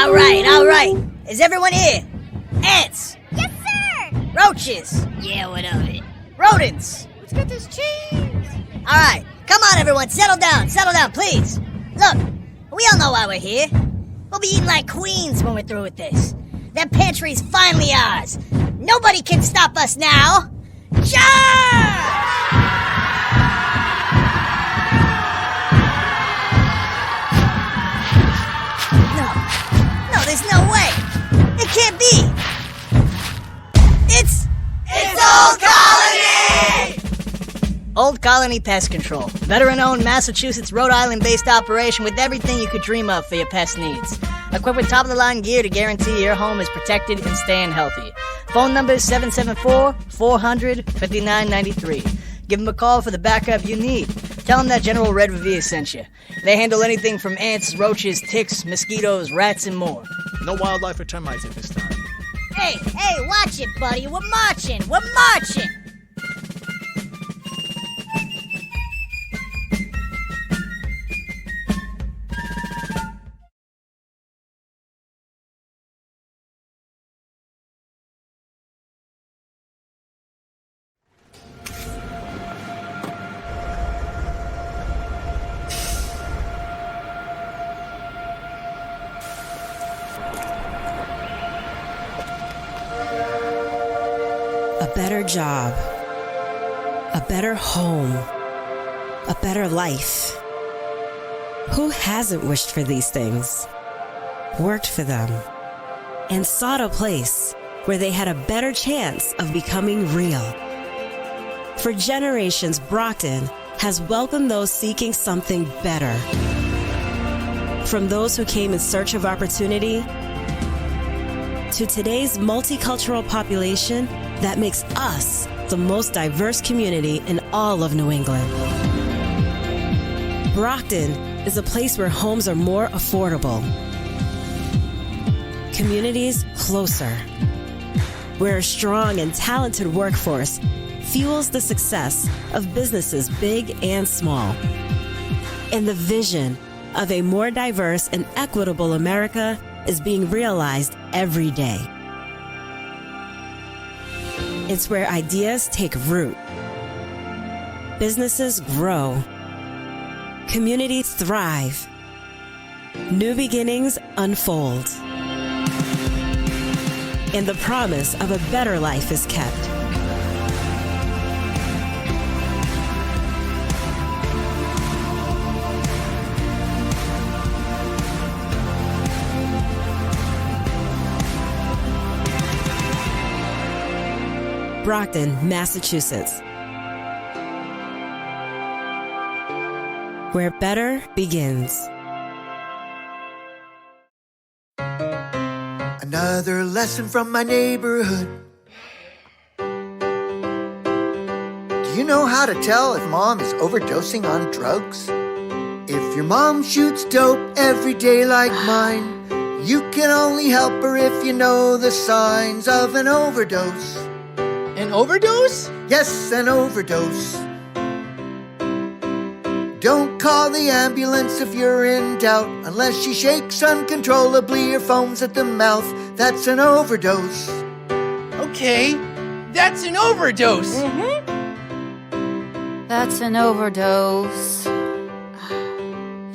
All right. Is everyone here? Ants. Yes, sir! Roaches. Yeah, what of it? Rodents. Let's get this cheese! All right. Come on, everyone. Settle down, please. Look, we all know why we're here. We'll be eating like queens when we're through with this. That pantry's finally ours. Nobody can stop us now. Charge! No, there's no way. It can't be. It's Old Colony! Old Colony Pest Control. Veteran-owned Massachusetts, Rhode Island-based operation with everything you could dream of for your pest needs. Equipped with top-of-the-line gear to guarantee your home is protected and staying healthy. Phone number is 774-400-5993. Give them a call for the backup you need. Tell them that General Red Revere sent you. They handle anything from ants, roaches, ticks, mosquitoes, rats, and more. No wildlife or termites at this time. Hey, watch it, buddy. We're marching. A better job, a better home, a better life. Who hasn't wished for these things, worked for them, and sought a place where they had a better chance of becoming real? For generations, Brockton has welcomed those seeking something better. From those who came in search of opportunity to today's multicultural population that makes us the most diverse community in all of New England. Brockton is a place where homes are more affordable, communities closer, where a strong and talented workforce fuels the success of businesses big and small, and the vision of a more diverse and equitable America is being realized every day. It's where ideas take root, businesses grow, communities thrive, new beginnings unfold, and the promise of a better life is kept. Brockton, Massachusetts, where better begins. Another lesson from my neighborhood. Do you know how to tell if mom is overdosing on drugs? If your mom shoots dope every day like mine, you can only help her if you know the signs of an overdose. An overdose? Yes, an overdose. Don't call the ambulance if you're in doubt, unless she shakes uncontrollably or foams at the mouth. That's an overdose. Okay, that's an overdose. That's an overdose.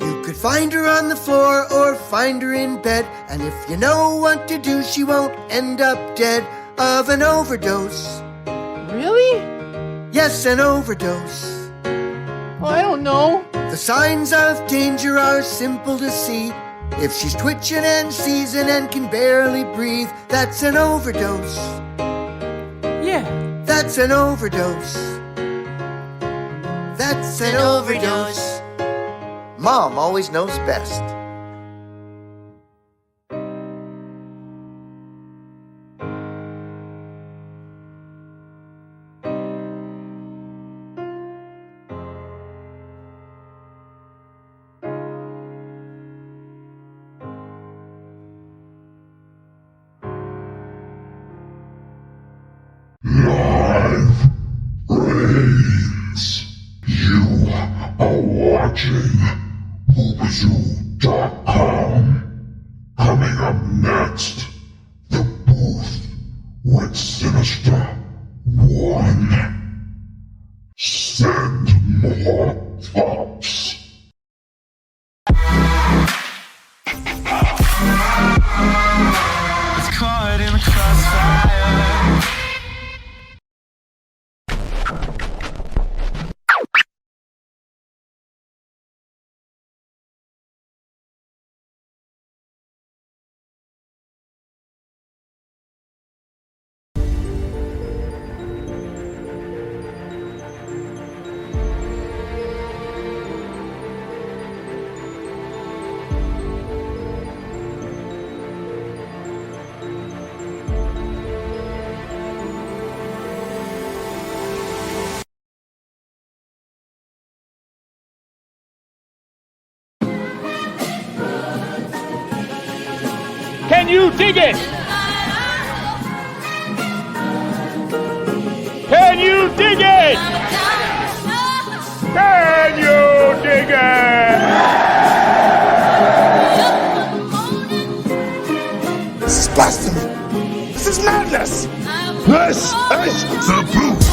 You could find her on the floor or find her in bed, and if you know what to do, she won't end up dead of an overdose. Really? Yes, an overdose. Oh, I don't know. The signs of danger are simple to see. If she's twitching and seizing and can barely breathe, that's an overdose. Yeah. That's an overdose. That's an overdose. Mom always knows best. Live reigns. You are watching Hoobazoo.com. next. The Booth with Sinister One. Send more props. It's caught in the crossfire. Can you dig it? Can you dig it? Can you dig it? This is blasphemy. This is madness. This is the Booth.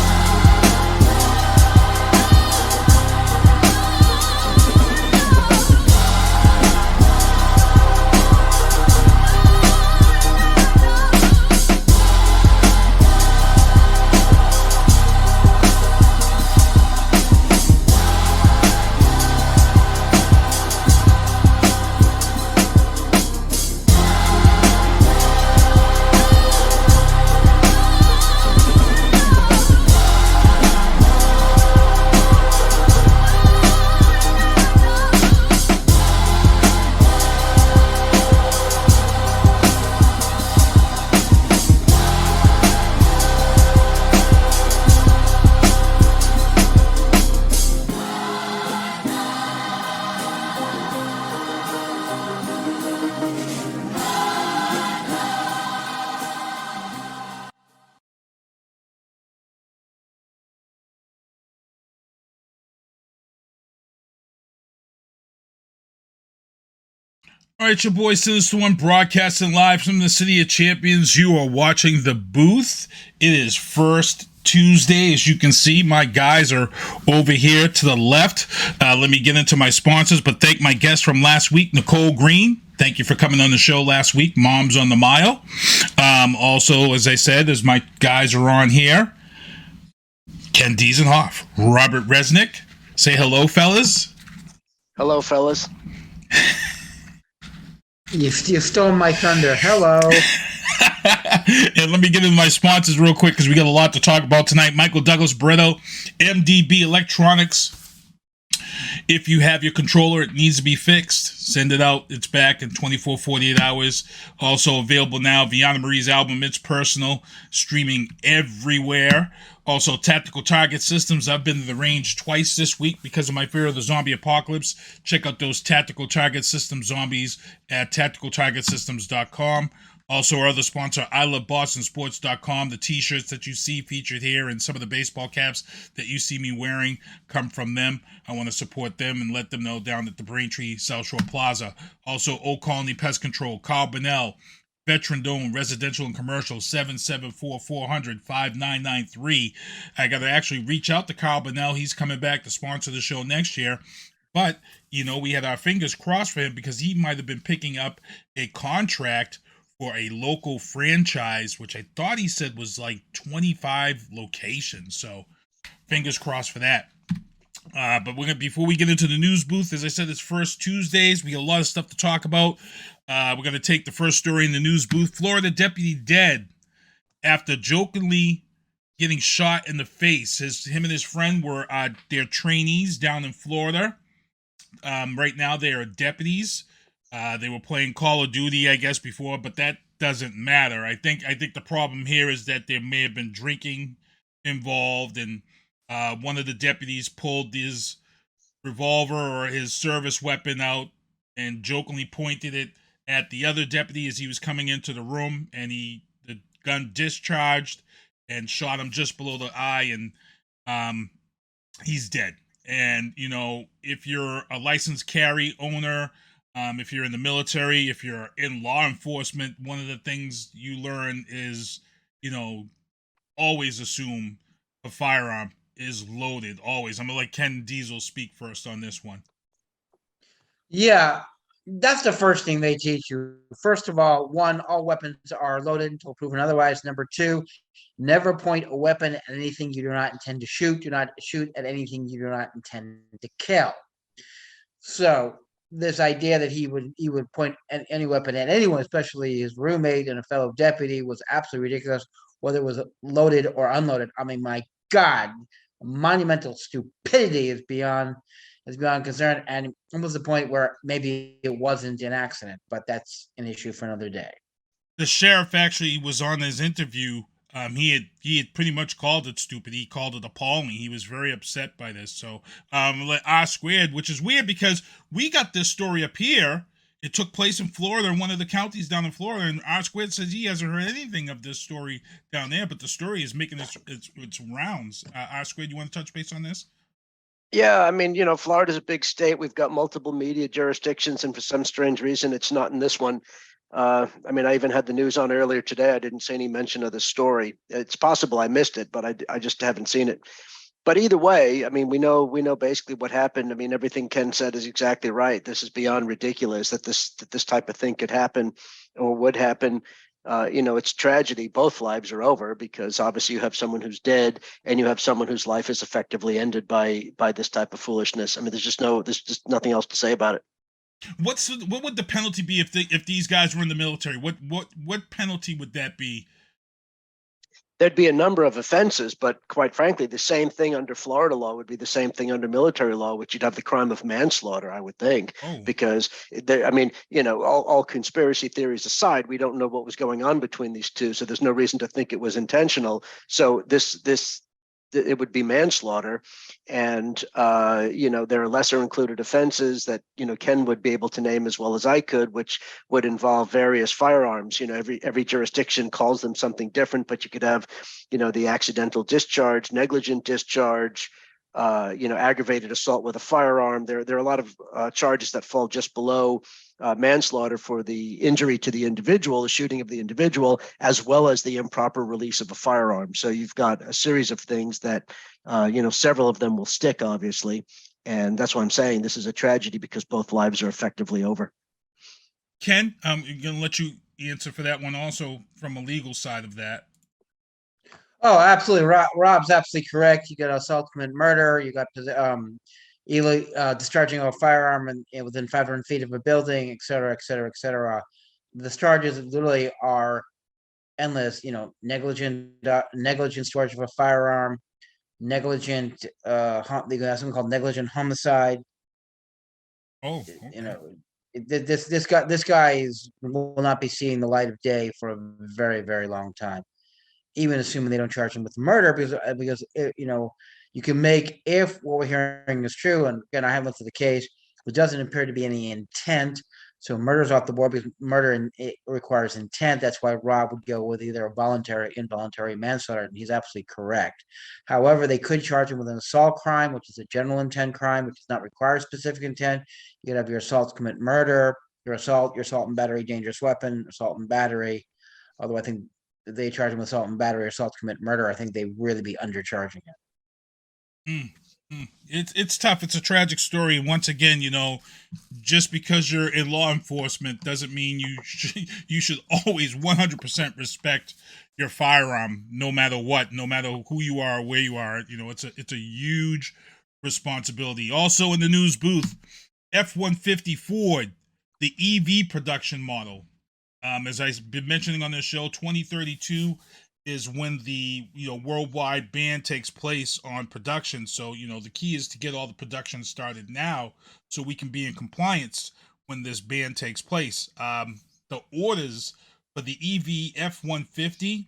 All right, your boy Sinister One broadcasting live from the City of Champions. You are watching The Booth. It is First Tuesday. As you can see, my guys are over here to the left. Let me get into my sponsors, but thank my guest from last week, Nicole Green. Thank you for coming on the show last week. Moms on the Mile. Also, as I said, as my guys are on here, Ken Diesenhof, Robert Resnick. Say hello, fellas. Hello, fellas. You stole my thunder. Hello. And let me get into my sponsors real quick because we got a lot to talk about tonight. Michael Douglas Barreto, MDB Electronics. If you have your controller, it needs to be fixed. Send it out. It's back in 24, 48 hours. Also available now, Viana Marie's album, It's Personal, streaming everywhere. Also, Tactical Target Systems. I've been to the range twice this week because of my fear of the zombie apocalypse. Check out those Tactical Target System zombies at tacticaltargetsystems.com. Also, our other sponsor, ilovebostonsports.com. The t-shirts that you see featured here and some of the baseball caps that you see me wearing come from them. I want to support them and let them know down at the Braintree South Shore Plaza. Also, Old Colony Pest Control, Carl Bonnell, Veteran Dome, Residential and Commercial, 774-400-5993. I got to actually reach out to Carl Bonnell. He's coming back to sponsor the show next year. But, you know, we had our fingers crossed for him because he might have been picking up a contract for a local franchise, which I thought he said was like 25 locations. So fingers crossed for that. But before we get into the news booth, as I said, it's First Tuesdays. We got a lot of stuff to talk about. We're going to take the first story in the news booth. Florida deputy dead after jokingly getting shot in the face. Him and his friend were they're trainees down in Florida. Right now they are deputies. They were playing Call of Duty, I guess, before, but that doesn't matter. I think the problem here is that there may have been drinking involved, and one of the deputies pulled his revolver or his service weapon out and jokingly pointed it at the other deputy as he was coming into the room, and the gun discharged and shot him just below the eye, and he's dead. And, you know, if you're a licensed carry owner, If you're in the military, if you're in law enforcement, one of the things you learn is, always assume a firearm is loaded. Always. I'm gonna let Ken Diesel speak first on this one. Yeah, that's the first thing they teach you. First of all, all weapons are loaded until proven otherwise. Number two, never point a weapon at anything you do not intend to shoot. Do not shoot at anything you do not intend to kill. So this idea that he would point any weapon at anyone, especially his roommate and a fellow deputy, was absolutely ridiculous. Whether it was loaded or unloaded, I mean, my God, monumental stupidity is beyond concern, and almost the point where maybe it wasn't an accident, but that's an issue for another day. The sheriff actually was on his interview. He had pretty much called it stupid. He called it appalling. He was very upset by this. So, R squared, which is weird because we got this story up here. It took place in Florida, in one of the counties down in Florida, and R squared says he hasn't heard anything of this story down there, but the story is making its rounds. R squared, you want to touch base on this? Yeah, I mean, Florida's a big state. We've got multiple media jurisdictions, and for some strange reason, it's not in this one. I mean, I even had the news on earlier today. I didn't see any mention of the story. It's possible I missed it, but I just haven't seen it. But either way, I mean, we know basically what happened. I mean, everything Ken said is exactly right. This is beyond ridiculous that this type of thing could happen or would happen. It's tragedy. Both lives are over because obviously you have someone who's dead and you have someone whose life is effectively ended by this type of foolishness. I mean, there's just nothing else to say about it. What would the penalty be if these guys were in the military? What penalty would that be? There'd be a number of offenses, but quite frankly, the same thing under Florida law would be the same thing under military law, which you'd have the crime of manslaughter, I would think, because all conspiracy theories aside, we don't know what was going on between these two, so there's no reason to think it was intentional. So it would be manslaughter, and there are lesser included offenses that Ken would be able to name as well as I could, which would involve various firearms. Every jurisdiction calls them something different, but you could have the accidental discharge, negligent discharge, aggravated assault with a firearm. There are a lot of charges that fall just below manslaughter for the injury to the individual, the shooting of the individual, as well as the improper release of a firearm. So you've got a series of things that, several of them will stick, obviously. And that's why I'm saying this is a tragedy because both lives are effectively over. Ken, I'm going to let you answer for that one also from a legal side of that. Oh, absolutely. Rob's absolutely correct. You got assault, commit murder. You got discharging of a firearm within 500 feet of a building, et cetera, et cetera, et cetera. The charges literally are endless. Negligent storage of a firearm, negligent. They have something called negligent homicide. Oh, okay. This guy will not be seeing the light of day for a very, very long time. Even assuming they don't charge him with murder, because you can make, if what we're hearing is true, and again, I haven't looked at the case, there doesn't appear to be any intent. So murder's off the board because murder it requires intent. That's why Rob would go with either a voluntary or involuntary manslaughter, and he's absolutely correct. However, they could charge him with an assault crime, which is a general intent crime, which does not require specific intent. You could have your assault to commit murder, your assault and battery, dangerous weapon, assault and battery. Although I think they charge him with assault and battery or assault to commit murder, I think they really be undercharging it. It's tough. It's a tragic story. Once again, just because you're in law enforcement doesn't mean you should always 100% respect your firearm, no matter what, no matter who you are or where you are. It's a huge responsibility. Also in the news booth, F-150 Ford, the EV production model. As I've been mentioning on this show, 2032 is when the worldwide ban takes place on production. So the key is to get all the production started now, so we can be in compliance when this ban takes place. The orders for the EV F-150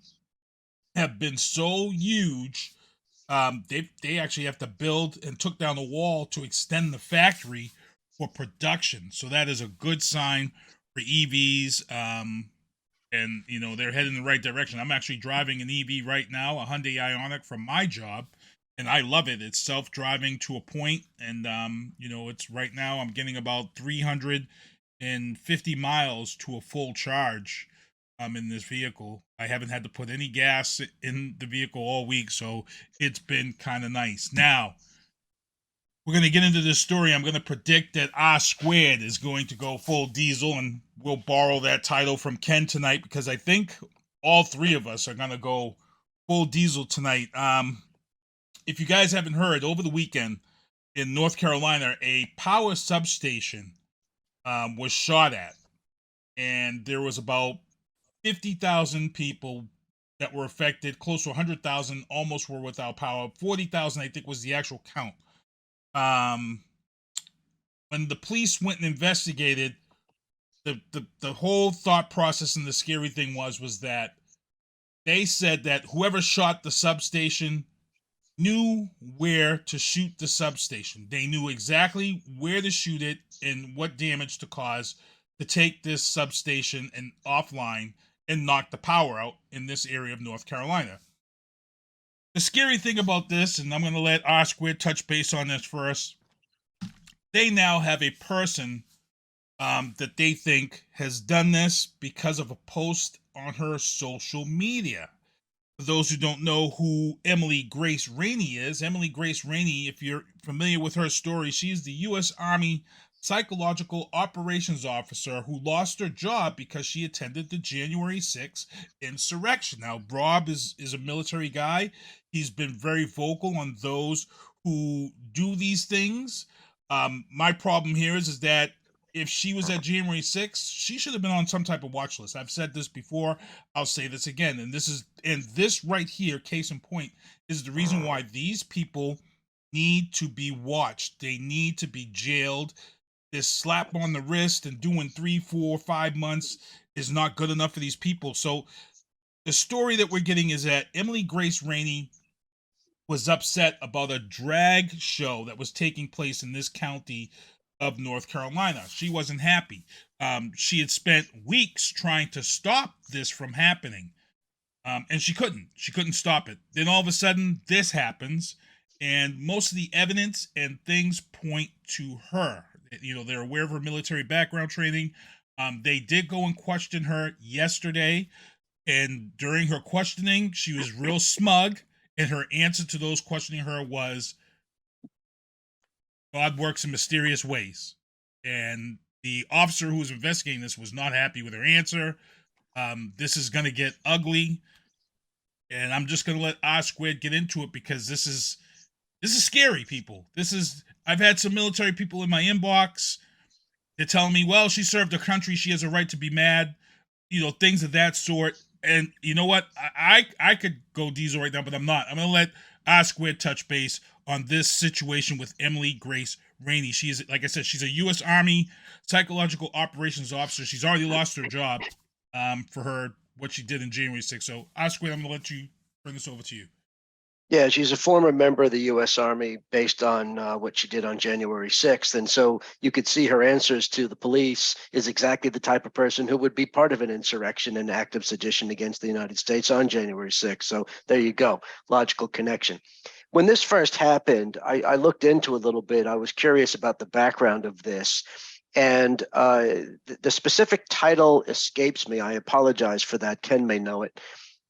have been so huge. They actually have to build and took down the wall to extend the factory for production. So that is a good sign for EVs, and they're heading in the right direction. I'm actually driving an EV right now, a Hyundai Ioniq from my job, and I love it. It's self-driving to a point, and it's right now I'm getting about 300 and 50 miles to a full charge in this vehicle. I haven't had to put any gas in the vehicle all week, so it's been kind of nice. Now, we're going to get into this story. I'm going to predict that R Squared is going to go full diesel, and we'll borrow that title from Ken tonight because I think all three of us are going to go full diesel tonight. If you guys haven't heard, over the weekend in North Carolina, a power substation was shot at, and there was about 50,000 people that were affected. Close to 100,000 almost were without power. 40,000, I think, was the actual count. When the police went and investigated, the whole thought process and the scary thing was that they said that whoever shot the substation knew where to shoot the substation. They knew exactly where to shoot it and what damage to cause to take this substation and offline and knock the power out in this area of North Carolina. The scary thing about this, and I'm going to let R Squared touch base on this first, they now have a person that they think has done this because of a post on her social media. For those who don't know who Emily Grace Rainey is, Emily Grace Rainey, if you're familiar with her story, she's the U.S. Army Psychological Operations Officer who lost her job because she attended the January 6th insurrection. Now, Rob is a military guy. He's been very vocal on those who do these things. My problem here is that if she was at January 6th, she should have been on some type of watch list. I've said this before. I'll say this again. And this right here, case in point, is the reason why these people need to be watched. They need to be jailed. This slap on the wrist and doing 3, 4, 5 months is not good enough for these people. So the story that we're getting is that Emily Grace Rainey was upset about a drag show that was taking place in this county of North Carolina. She wasn't happy. She had spent weeks trying to stop this from happening. And she couldn't. She couldn't stop it. Then all of a sudden, this happens. And most of the evidence and things point to her. You know, they're aware of her military background training. They did go and question her yesterday. And during her questioning, she was real smug. And her answer to those questioning her was, God works in mysterious ways. And the officer who was investigating this was not happy with her answer. This is going to get ugly. And I'm just going to let R Squared get into it because this is scary, people. I've had some military people in my inbox. They're telling me, well, she served her country. She has a right to be mad. You know, things of that sort. And you know what? I could go diesel right now, but I'm not. I'm going to let R Squared touch base on this situation with Emily Grace Rainey. She's, like I said, she's a U.S. Army Psychological Operations Officer. She's already lost her job for what she did in January 6th. So, R Squared, I'm going to let you turn this over to you. Yeah, she's a former member of the U.S. Army based on what she did on January 6th. And so you could see her answers to the police is exactly the type of person who would be part of an insurrection and act of sedition against the United States on January 6th. So there you go. Logical connection. When this first happened, I looked into a little bit. I was curious about the background of this. And the specific title escapes me. I apologize for that. Ken may know it.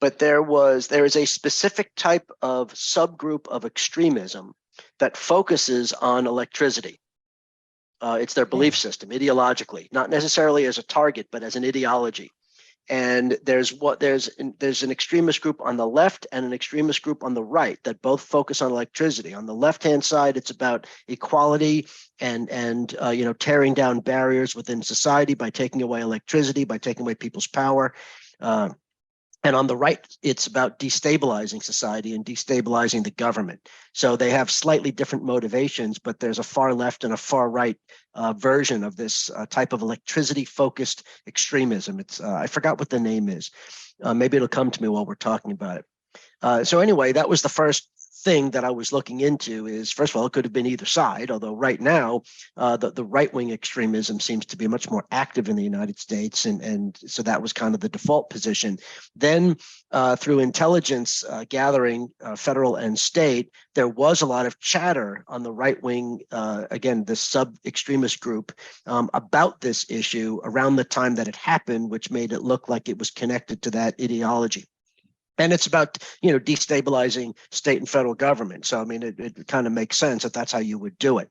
But there is a specific type of subgroup of extremism that focuses on electricity. It's their belief system, ideologically, not necessarily as a target, but as an ideology. And there's an extremist group on the left and an extremist group on the right that both focus on electricity. On the left-hand side, it's about equality and tearing down barriers within society by taking away electricity, by taking away people's power. And on the right, it's about destabilizing society and destabilizing the government. So they have slightly different motivations, but there's a far left and a far right version of this type of electricity-focused extremism. It's I forgot what the name is. Maybe it'll come to me while we're talking about it. So anyway, that was the first thing that I was looking into is, first of all, it could have been either side, although right now the right-wing extremism seems to be much more active in the United States, and so that was kind of the default position. Then through intelligence gathering, federal and state, there was a lot of chatter on the right-wing, again, the sub-extremist group, about this issue around the time that it happened, which made it look like it was connected to that ideology. And it's about, destabilizing state and federal government. So, I mean, it kind of makes sense that that's how you would do it.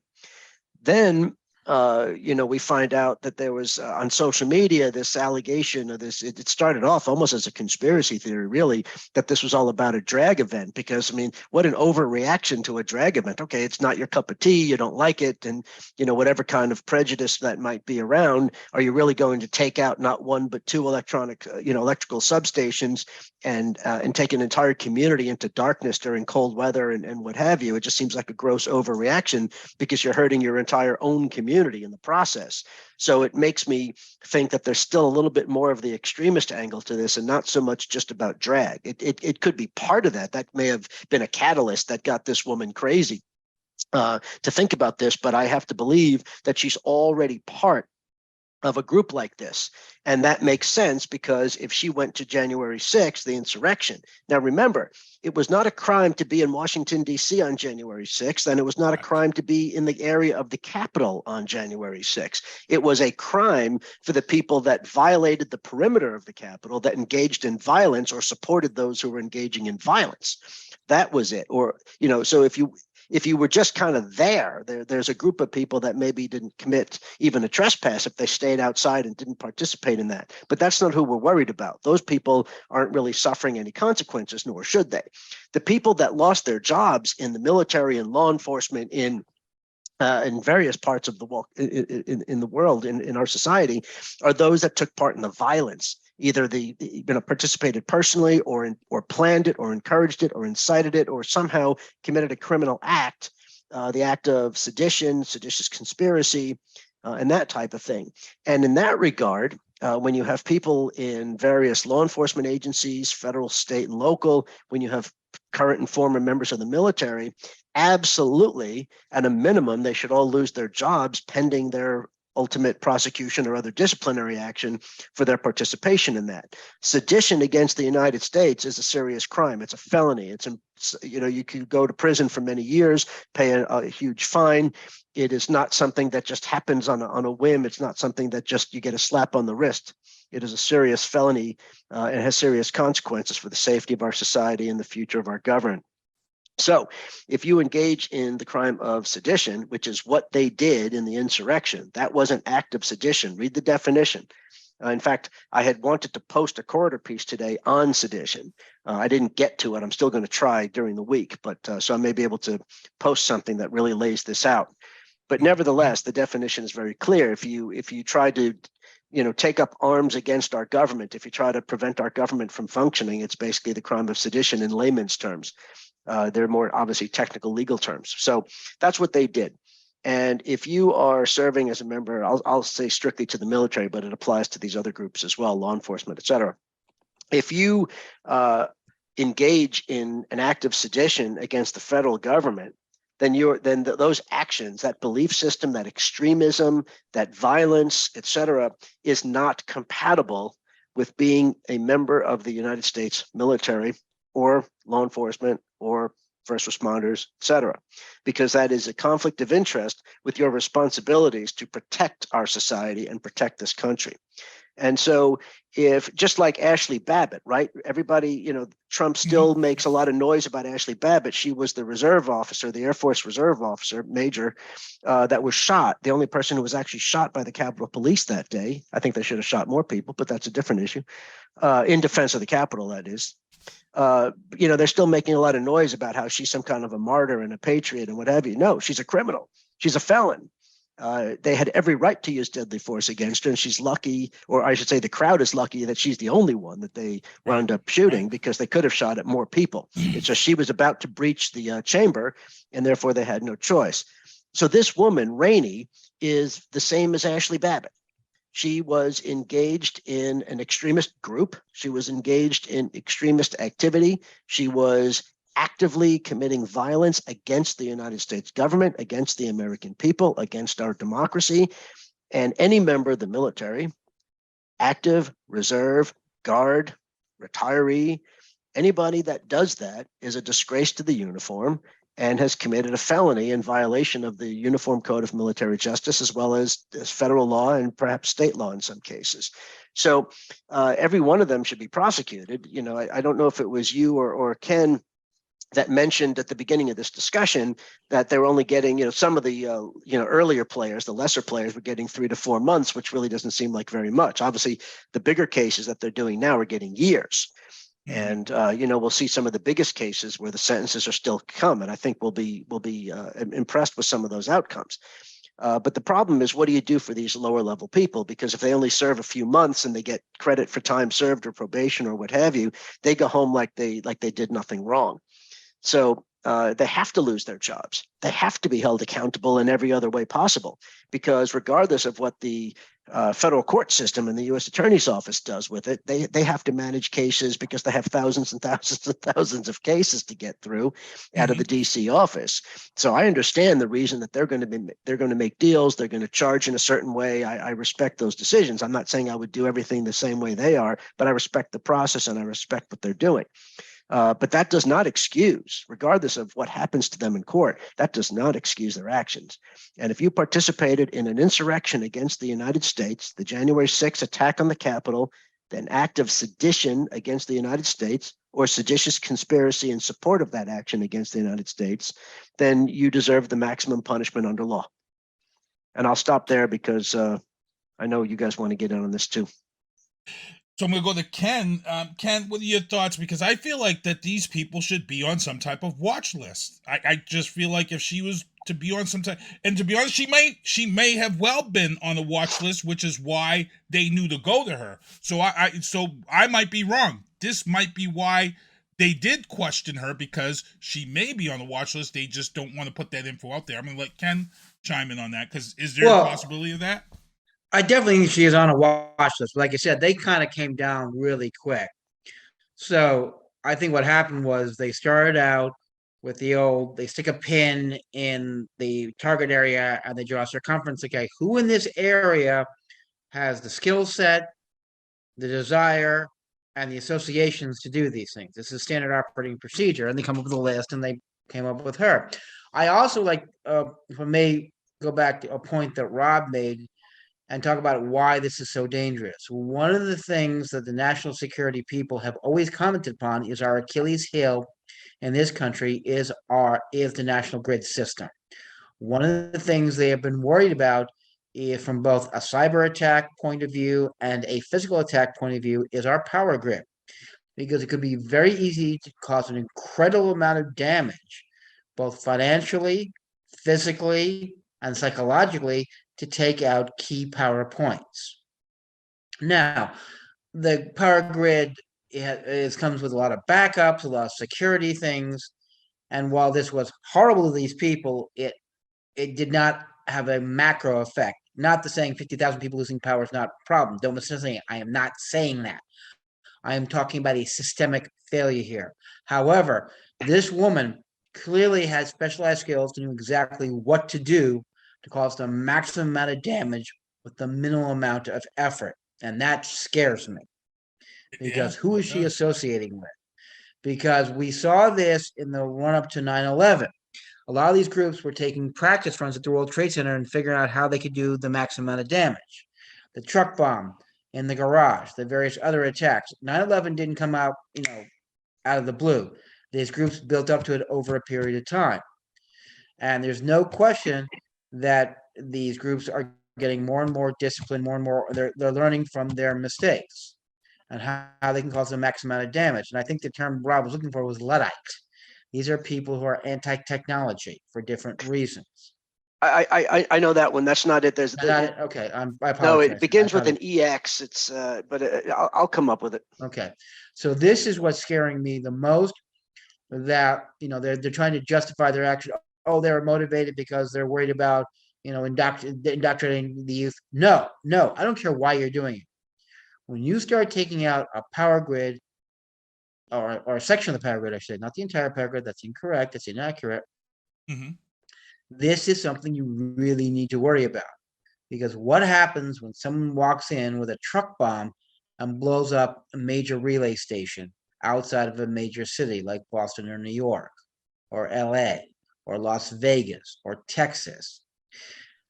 Then, we find out that there was on social media this allegation of this. It started off almost as a conspiracy theory, really, that this was all about a drag event. Because, I mean, what an overreaction to a drag event. Okay, it's not your cup of tea, you don't like it, and whatever kind of prejudice that might be around. Are you really going to take out not one but two electrical substations and take an entire community into darkness during cold weather and what have you? It just seems like a gross overreaction because you're hurting your entire own community in the process. So it makes me think that there's still a little bit more of the extremist angle to this and not so much just about drag. It could be part of that. That may have been a catalyst that got this woman crazy to think about this, but I have to believe that she's already part of a group like this. And that makes sense because if she went to January 6th, the insurrection. Now, remember, it was not a crime to be in Washington, D.C. on January 6th, and it was not a crime to be in the area of the Capitol on January 6th. It was a crime for the people that violated the perimeter of the Capitol, that engaged in violence or supported those who were engaging in violence. That was it. Or, so if you were just kind of there's a group of people that maybe didn't commit even a trespass if they stayed outside and didn't participate in that. But that's not who we're worried about. Those people aren't really suffering any consequences, nor should they. The people that lost their jobs in the military and law enforcement in various parts of the world, in the world, in our society, are those that took part in the violence. Either participated personally or planned it or encouraged it or incited it or somehow committed a criminal act, the act of sedition, seditious conspiracy, and that type of thing. And in that regard, when you have people in various law enforcement agencies, federal, state, and local, when you have current and former members of the military, absolutely, at a minimum, they should all lose their jobs pending their ultimate prosecution or other disciplinary action for their participation in that. Sedition against the United States is a serious crime. It's a felony. It's, you could go to prison for many years, pay a huge fine. It is not something that just happens on a whim. It's not something that just you get a slap on the wrist. It is a serious felony and has serious consequences for the safety of our society and the future of our government. So if you engage in the crime of sedition, which is what they did in the insurrection, that was an act of sedition. Read the definition. In fact, I had wanted to post a corridor piece today on sedition. I didn't get to it. I'm still going to try during the week, but so I may be able to post something that really lays this out. But nevertheless, the definition is very clear. If you try to take up arms against our government, if you try to prevent our government from functioning, it's basically the crime of sedition in layman's terms. They're more obviously technical legal terms. So that's what they did. And if you are serving as a member, I'll say strictly to the military, but it applies to these other groups as well, law enforcement, et cetera. If you engage in an act of sedition against the federal government, then those actions, that belief system, that extremism, that violence, et cetera, is not compatible with being a member of the United States military or law enforcement or first responders, et cetera, because that is a conflict of interest with your responsibilities to protect our society and protect this country. And so if, just like Ashley Babbitt, right? Everybody, Trump still makes a lot of noise about Ashley Babbitt. She was the reserve officer, the Air Force reserve officer, major, that was shot. The only person who was actually shot by the Capitol Police that day. I think they should have shot more people, but that's a different issue. In defense of the Capitol, that is. They're still making a lot of noise about how she's some kind of a martyr and a patriot and what have you. No, she's a criminal. She's a felon. They had every right to use deadly force against her, and she's lucky, or I should say the crowd is lucky that she's the only one that they wound up shooting, because they could have shot at more people. It's just she was about to breach the chamber, and therefore they had no choice. So this woman, Rainey, is the same as Ashley Babbitt. She was engaged in an extremist group. She was engaged in extremist activity. She was actively committing violence against the United States government, against the American people, against our democracy. And any member of the military, active, reserve, guard, retiree, anybody that does that is a disgrace to the uniform and has committed a felony in violation of the Uniform Code of Military Justice, as well as federal law and perhaps state law in some cases. So every one of them should be prosecuted. You know, I don't know if it was you or Ken that mentioned at the beginning of this discussion that they're only getting, you know, some of the, earlier players, the lesser players were getting 3 to 4 months, which really doesn't seem like very much. Obviously, the bigger cases that they're doing now are getting years. And we'll see some of the biggest cases where the sentences are still come, and I think we'll be impressed with some of those outcomes. But the problem is, what do you do for these lower level people? Because if they only serve a few months and they get credit for time served or probation or what have you, they go home like they did nothing wrong. So they have to lose their jobs. They have to be held accountable in every other way possible, because regardless of what the federal court system and the U.S. Attorney's Office does with it, they have to manage cases because they have thousands and thousands and thousands of cases to get through out of the D.C. office. So I understand the reason that they're going to make deals. They're going to charge in a certain way. I respect those decisions. I'm not saying I would do everything the same way they are, but I respect the process and I respect what they're doing. But that does not excuse, regardless of what happens to them in court, that does not excuse their actions. And if you participated in an insurrection against the United States, the January 6th attack on the Capitol, an act of sedition against the United States, or seditious conspiracy in support of that action against the United States, then you deserve the maximum punishment under law. And I'll stop there because I know you guys want to get in on this too. So I'm going to go to Ken. Ken, what are your thoughts? Because I feel like that these people should be on some type of watch list. I just feel like if she was to be on some type, and to be honest, she may have well been on a watch list, which is why they knew to go to her. So I might be wrong. This might be why they did question her, because she may be on the watch list. They just don't want to put that info out there. I'm going to let Ken chime in on that, because is there a possibility of that? I definitely think she is on a watch list. But like I said, they kind of came down really quick. So I think what happened was they started out with they stick a pin in the target area and they draw a circumference. Okay, who in this area has the skill set, the desire, and the associations to do these things? This is standard operating procedure. And they come up with a list, and they came up with her. I also like, if I may go back to a point that Rob made, and talk about why this is so dangerous. One of the things that the national security people have always commented upon is our Achilles heel in this country is the national grid system. One of the things they have been worried about is, from both a cyber attack point of view and a physical attack point of view, is our power grid, because it could be very easy to cause an incredible amount of damage, both financially, physically, and psychologically, to take out key power points. Now, the power grid comes with a lot of backups, a lot of security things, and while this was horrible to these people, it did not have a macro effect. Not the saying 50,000 people losing power is not a problem. Don't misunderstand. I am not saying that. I am talking about a systemic failure here. However, this woman clearly has specialized skills to know exactly what to do to cause the maximum amount of damage with the minimal amount of effort. And that scares me, because who is she associating with? Because we saw this in the run-up to 9/11. A lot of these groups were taking practice runs at the World Trade Center and figuring out how they could do the maximum amount of damage. The truck bomb in the garage, the various other attacks. 9/11 didn't come out, out of the blue. These groups built up to it over a period of time. And there's no question that these groups are getting more and more disciplined, more and more, they're learning from their mistakes and how they can cause the maximum amount of damage. And I think the term Rob was looking for was Luddite. These are people who are anti-technology for different reasons. I know that one. That's not it. There's not it? Okay. I apologize. No, it begins with an EX. It's I'll come up with it. Okay. So this is what's scaring me the most, that they're trying to justify their action. Oh, they're motivated because they're worried about, indoctrinating the youth. No, I don't care why you're doing it. When you start taking out a power grid or a section of the power grid, I should say, not the entire power grid. That's incorrect. That's inaccurate. Mm-hmm. This is something you really need to worry about, because what happens when someone walks in with a truck bomb and blows up a major relay station outside of a major city like Boston or New York or LA or Las Vegas or Texas?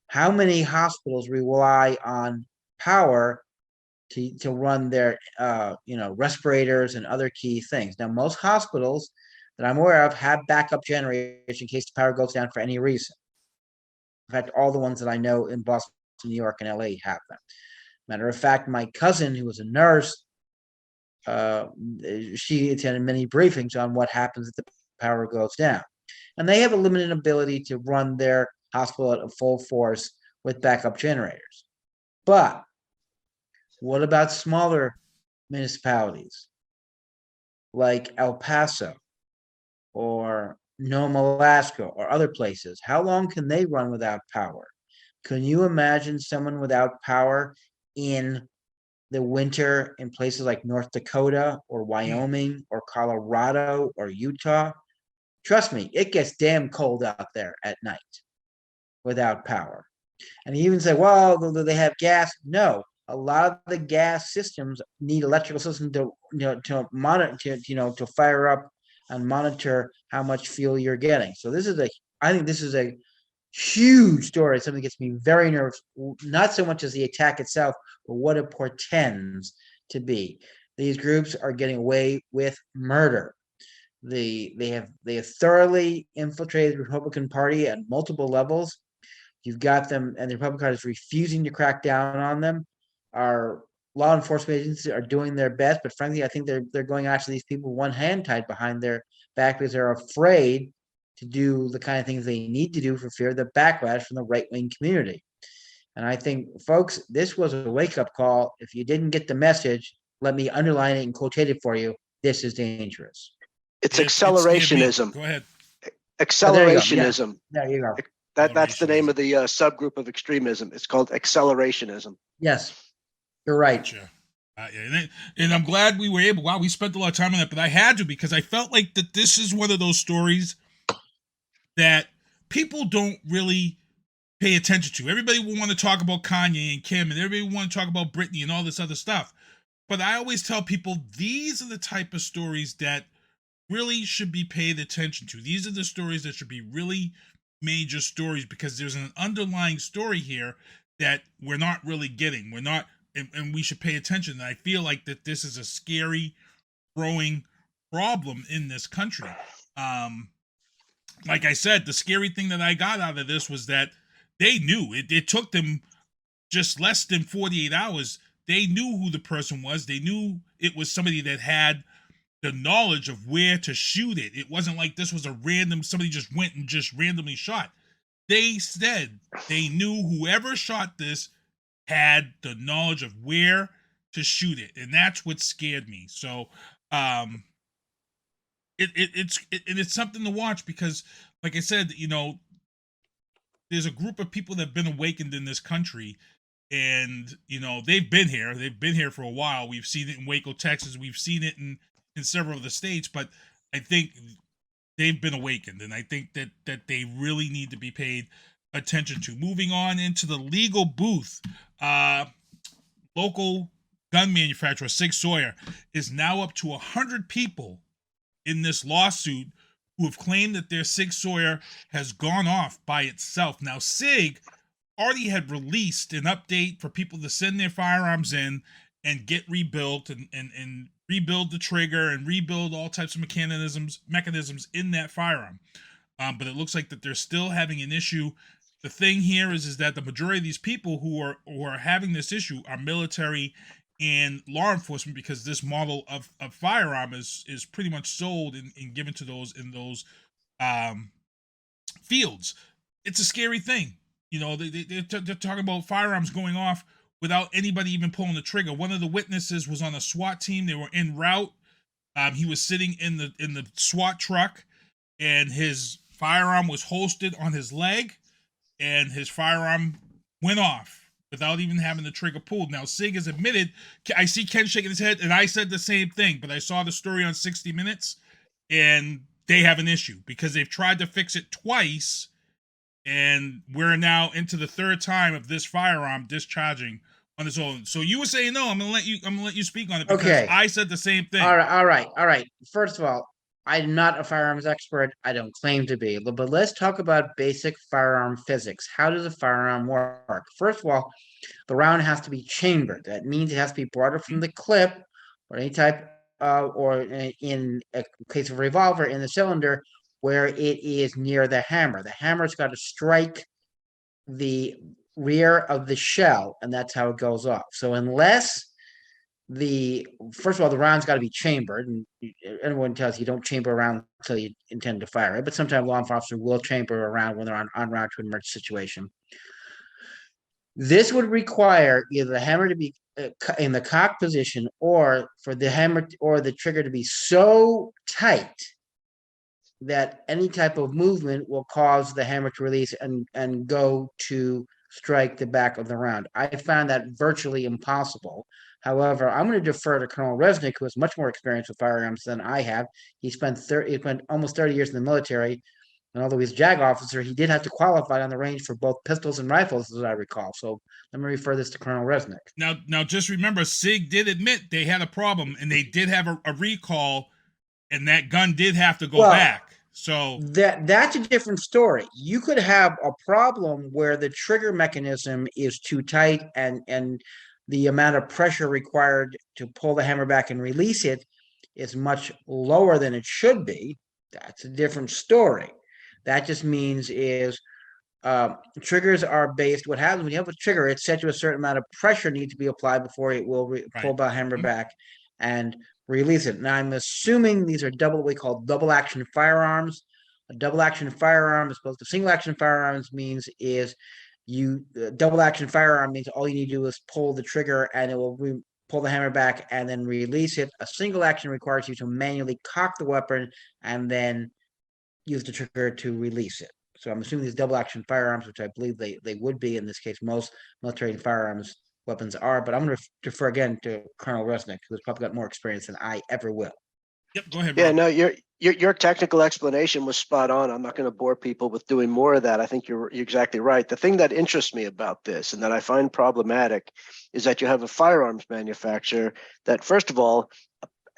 How many hospitals rely on power to run their respirators and other key things? Now, most hospitals that I'm aware of have backup generators in case the power goes down for any reason. In fact, all the ones that I know in Boston, New York, and LA have them. Matter of fact, my cousin, who was a nurse, she attended many briefings on what happens if the power goes down. And they have a limited ability to run their hospital at a full force with backup generators. But what about smaller municipalities like El Paso or Nome, Alaska, or other places? How long can they run without power? Can you imagine someone without power in the winter in places like North Dakota or Wyoming or Colorado or Utah? Trust me, it gets damn cold out there at night without power. And you even say, well, do they have gas? No, a lot of the gas systems need electrical systems to monitor, to fire up and monitor how much fuel you're getting. So I think this is a huge story. Something that gets me very nervous, not so much as the attack itself, but what it portends to be. These groups are getting away with murder. They have thoroughly infiltrated the Republican Party at multiple levels. You've got them, and the Republican Party is refusing to crack down on them. Our law enforcement agencies are doing their best, but frankly, I think they're going after these people one hand tied behind their back because they're afraid to do the kind of things they need to do for fear of the backlash from the right-wing community. And I think, folks, this was a wake-up call. If you didn't get the message, let me underline it and quotate it for you. This is dangerous. It's accelerationism. Go ahead. Accelerationism. There you go. That's the name of the subgroup of extremism. It's called accelerationism. Yes, you're right. Gotcha. And I'm glad we were able. Wow, we spent a lot of time on that, but I had to because I felt like that this is one of those stories that people don't really pay attention to. Everybody will want to talk about Kanye and Kim, and everybody will want to talk about Britney and all this other stuff. But I always tell people these are the type of stories that really should be paid attention to. These are the stories that should be really major stories because there's an underlying story here that we're not really getting. We're not, and we should pay attention. And I feel like that this is a scary, growing problem in this country. Like I said, the scary thing that I got out of this was that they knew it took them just less than 48 hours. They knew who the person was. They knew it was somebody that had the knowledge of where to shoot it. It wasn't like this was a random, somebody just went and just randomly shot. They said they knew whoever shot this had the knowledge of where to shoot it. And that's what scared me. So, it's something to watch because, like I said, there's a group of people that have been awakened in this country, and they've been here. They've been here for a while. We've seen it in Waco, Texas. We've seen it in several of the states, but I think they've been awakened, and I think that they really need to be paid attention to. Moving on into the legal booth, local gun manufacturer Sig Sauer is now up to 100 people in this lawsuit who have claimed that their Sig Sauer has gone off by itself. Now, Sig already had released an update for people to send their firearms in and get rebuilt and rebuild the trigger and rebuild all types of mechanisms in that firearm. But it looks like that they're still having an issue. The thing here is that the majority of these people who are having this issue are military and law enforcement, because this model of firearm is pretty much sold and given to those in those fields. It's a scary thing. They're talking about firearms going off without anybody even pulling the trigger. One of the witnesses was on a SWAT team. They were en route. He was sitting in the SWAT truck, and his firearm was holstered on his leg, and his firearm went off. without even having the trigger pulled. Now, Sig has admitted, I see Ken shaking his head, and I said the same thing, but I saw the story on 60 Minutes, and they have an issue because they've tried to fix it twice, and we're now into the third time of this firearm discharging on its own. So you were saying no. I'm gonna let you speak on it because Okay. I said the same thing. All right. First of all, I'm not a firearms expert. I don't claim to be. But let's talk about basic firearm physics. How does a firearm work? First of all, the round has to be chambered. That means it has to be brought up from the clip or any type, or in a case of a revolver, in the cylinder where it is near the hammer. The hammer's got to strike the rear of the shell, and that's how it goes off. So unless first of all, the round's got to be chambered, and everyone tells you don't chamber a round until you intend to fire it. But sometimes law enforcement officers will chamber a round when they're on route to an emergency situation. This would require either the hammer to be in the cock position, or for the hammer or the trigger to be so tight that any type of movement will cause the hammer to release and go to strike the back of the round. I found that virtually impossible. However, I'm going to defer to Colonel Resnick, who has much more experience with firearms than I have. He spent almost 30 years in the military, and although he's a JAG officer, he did have to qualify on the range for both pistols and rifles, as I recall. So let me refer this to Colonel Resnick. Now, just remember, Sig did admit they had a problem, and they did have a recall, and that gun did have to go back. So that's a different story. You could have a problem where the trigger mechanism is too tight, and the amount of pressure required to pull the hammer back and release it is much lower than it should be. That's a different story. That just means triggers are based. What happens when you have a trigger, it's set to a certain amount of pressure needs to be applied before it will pull the hammer back and release it. Now, I'm assuming these are what we call double action firearms. A double action firearm, as opposed to single action firearms, double action firearm means all you need to do is pull the trigger and it will pull the hammer back and then release it. A single action requires you to manually cock the weapon and then use the trigger to release it. So I'm assuming these double action firearms, which I believe they would be in this case, most military firearms weapons are, but I'm going to defer again to Colonel Resnick, who's probably got more experience than I ever will. Yep, go ahead. Yeah, Rob. no, your technical explanation was spot on. I'm not going to bore people with doing more of that. I think you're exactly right. The thing that interests me about this and that I find problematic is that you have a firearms manufacturer that, first of all,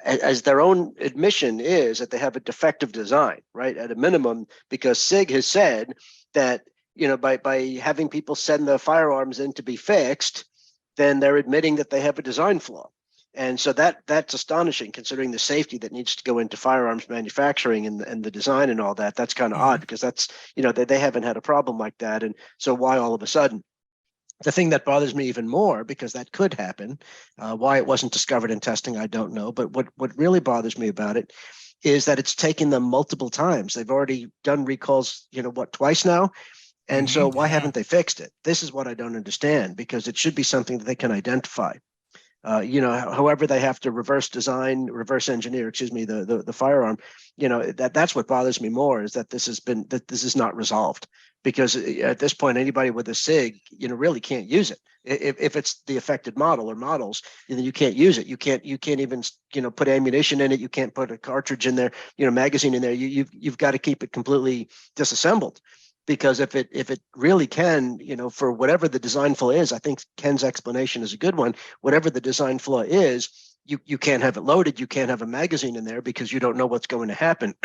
as their own admission is, that they have a defective design, right? At a minimum, because Sig has said that, by having people send the firearms in to be fixed, then they're admitting that they have a design flaw. And so that's astonishing, considering the safety that needs to go into firearms manufacturing and the design and all that. That's kind of odd, because that's, they haven't had a problem like that. And so why all of a sudden? The thing that bothers me even more, because that could happen, why it wasn't discovered in testing, I don't know. But what really bothers me about it is that it's taken them multiple times. They've already done recalls, twice now. And so why haven't they fixed it? This is what I don't understand, because it should be something that they can identify. However they have to reverse engineer, the firearm, that's what bothers me more, is that this is not resolved, because at this point, anybody with a SIG, really can't use it. If it's the affected model or models, then you can't use it. You can't even, put ammunition in it. You can't put a cartridge in there, magazine in there. You've got to keep it completely disassembled. Because if it really can, for whatever the design flaw is, I think Ken's explanation is a good one. Whatever the design flaw is, you can't have it loaded. You can't have a magazine in there because you don't know what's going to happen.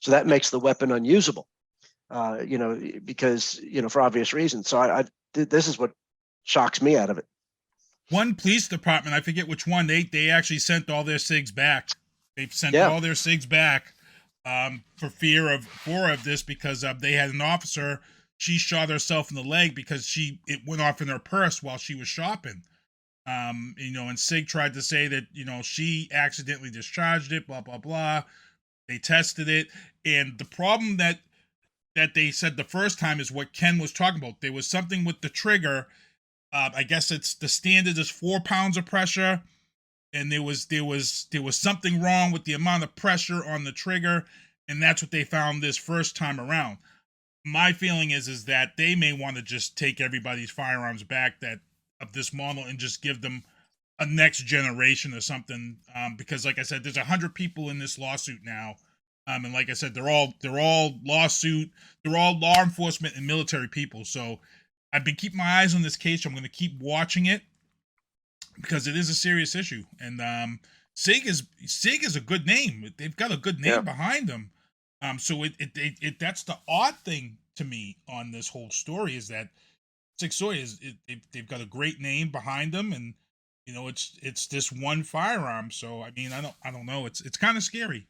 So that makes the weapon unusable, because, for obvious reasons. So this is what shocks me out of it. One police department, I forget which one, they actually sent all their SIGs back. They've sent all their SIGs back. For fear of this, because they had an officer, she shot herself in the leg because it went off in her purse while she was shopping. And Sig tried to say that, she accidentally discharged it, blah, blah, blah. They tested it. And the problem that they said the first time is what Ken was talking about. There was something with the trigger. I guess it's the standard is 4 pounds of pressure. And there was something wrong with the amount of pressure on the trigger, and that's what they found this first time around. My feeling is that they may want to just take everybody's firearms back that of this model and just give them a next generation or something. Because like I said, there's 100 people in this lawsuit now. And like I said, they're all lawsuit, they're all law enforcement and military people. So I've been keeping my eyes on this case. I'm going to keep watching it because it is a serious issue. And Sig is a good name. They've got a good name behind them. So it that's the odd thing to me on this whole story is that Sig Sauer they've got a great name behind them, and you know it's this one firearm. So I mean I don't know. It's kind of scary.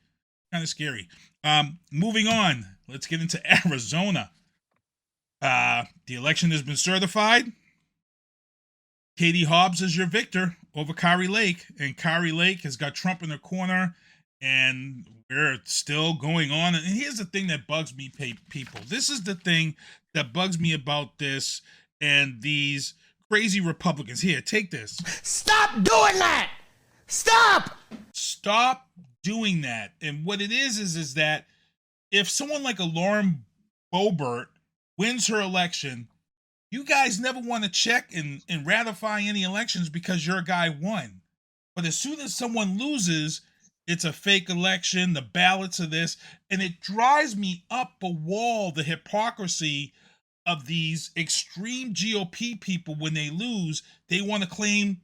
Moving on, let's get into Arizona. The election has been certified. Katie Hobbs is your victor over Kari Lake, and Kari Lake has got Trump in her corner, and we're still going on. And here's the thing that bugs me, people. This is the thing that bugs me about this and these crazy Republicans. Here, take this. Stop doing that! Stop Doing that. And what it is that if someone like a Lauren Boebert wins her election, you guys never want to check and ratify any elections because your guy won. But as soon as someone loses, it's a fake election, the ballots are this, and it drives me up a wall, the hypocrisy of these extreme GOP people. When they lose, they want to claim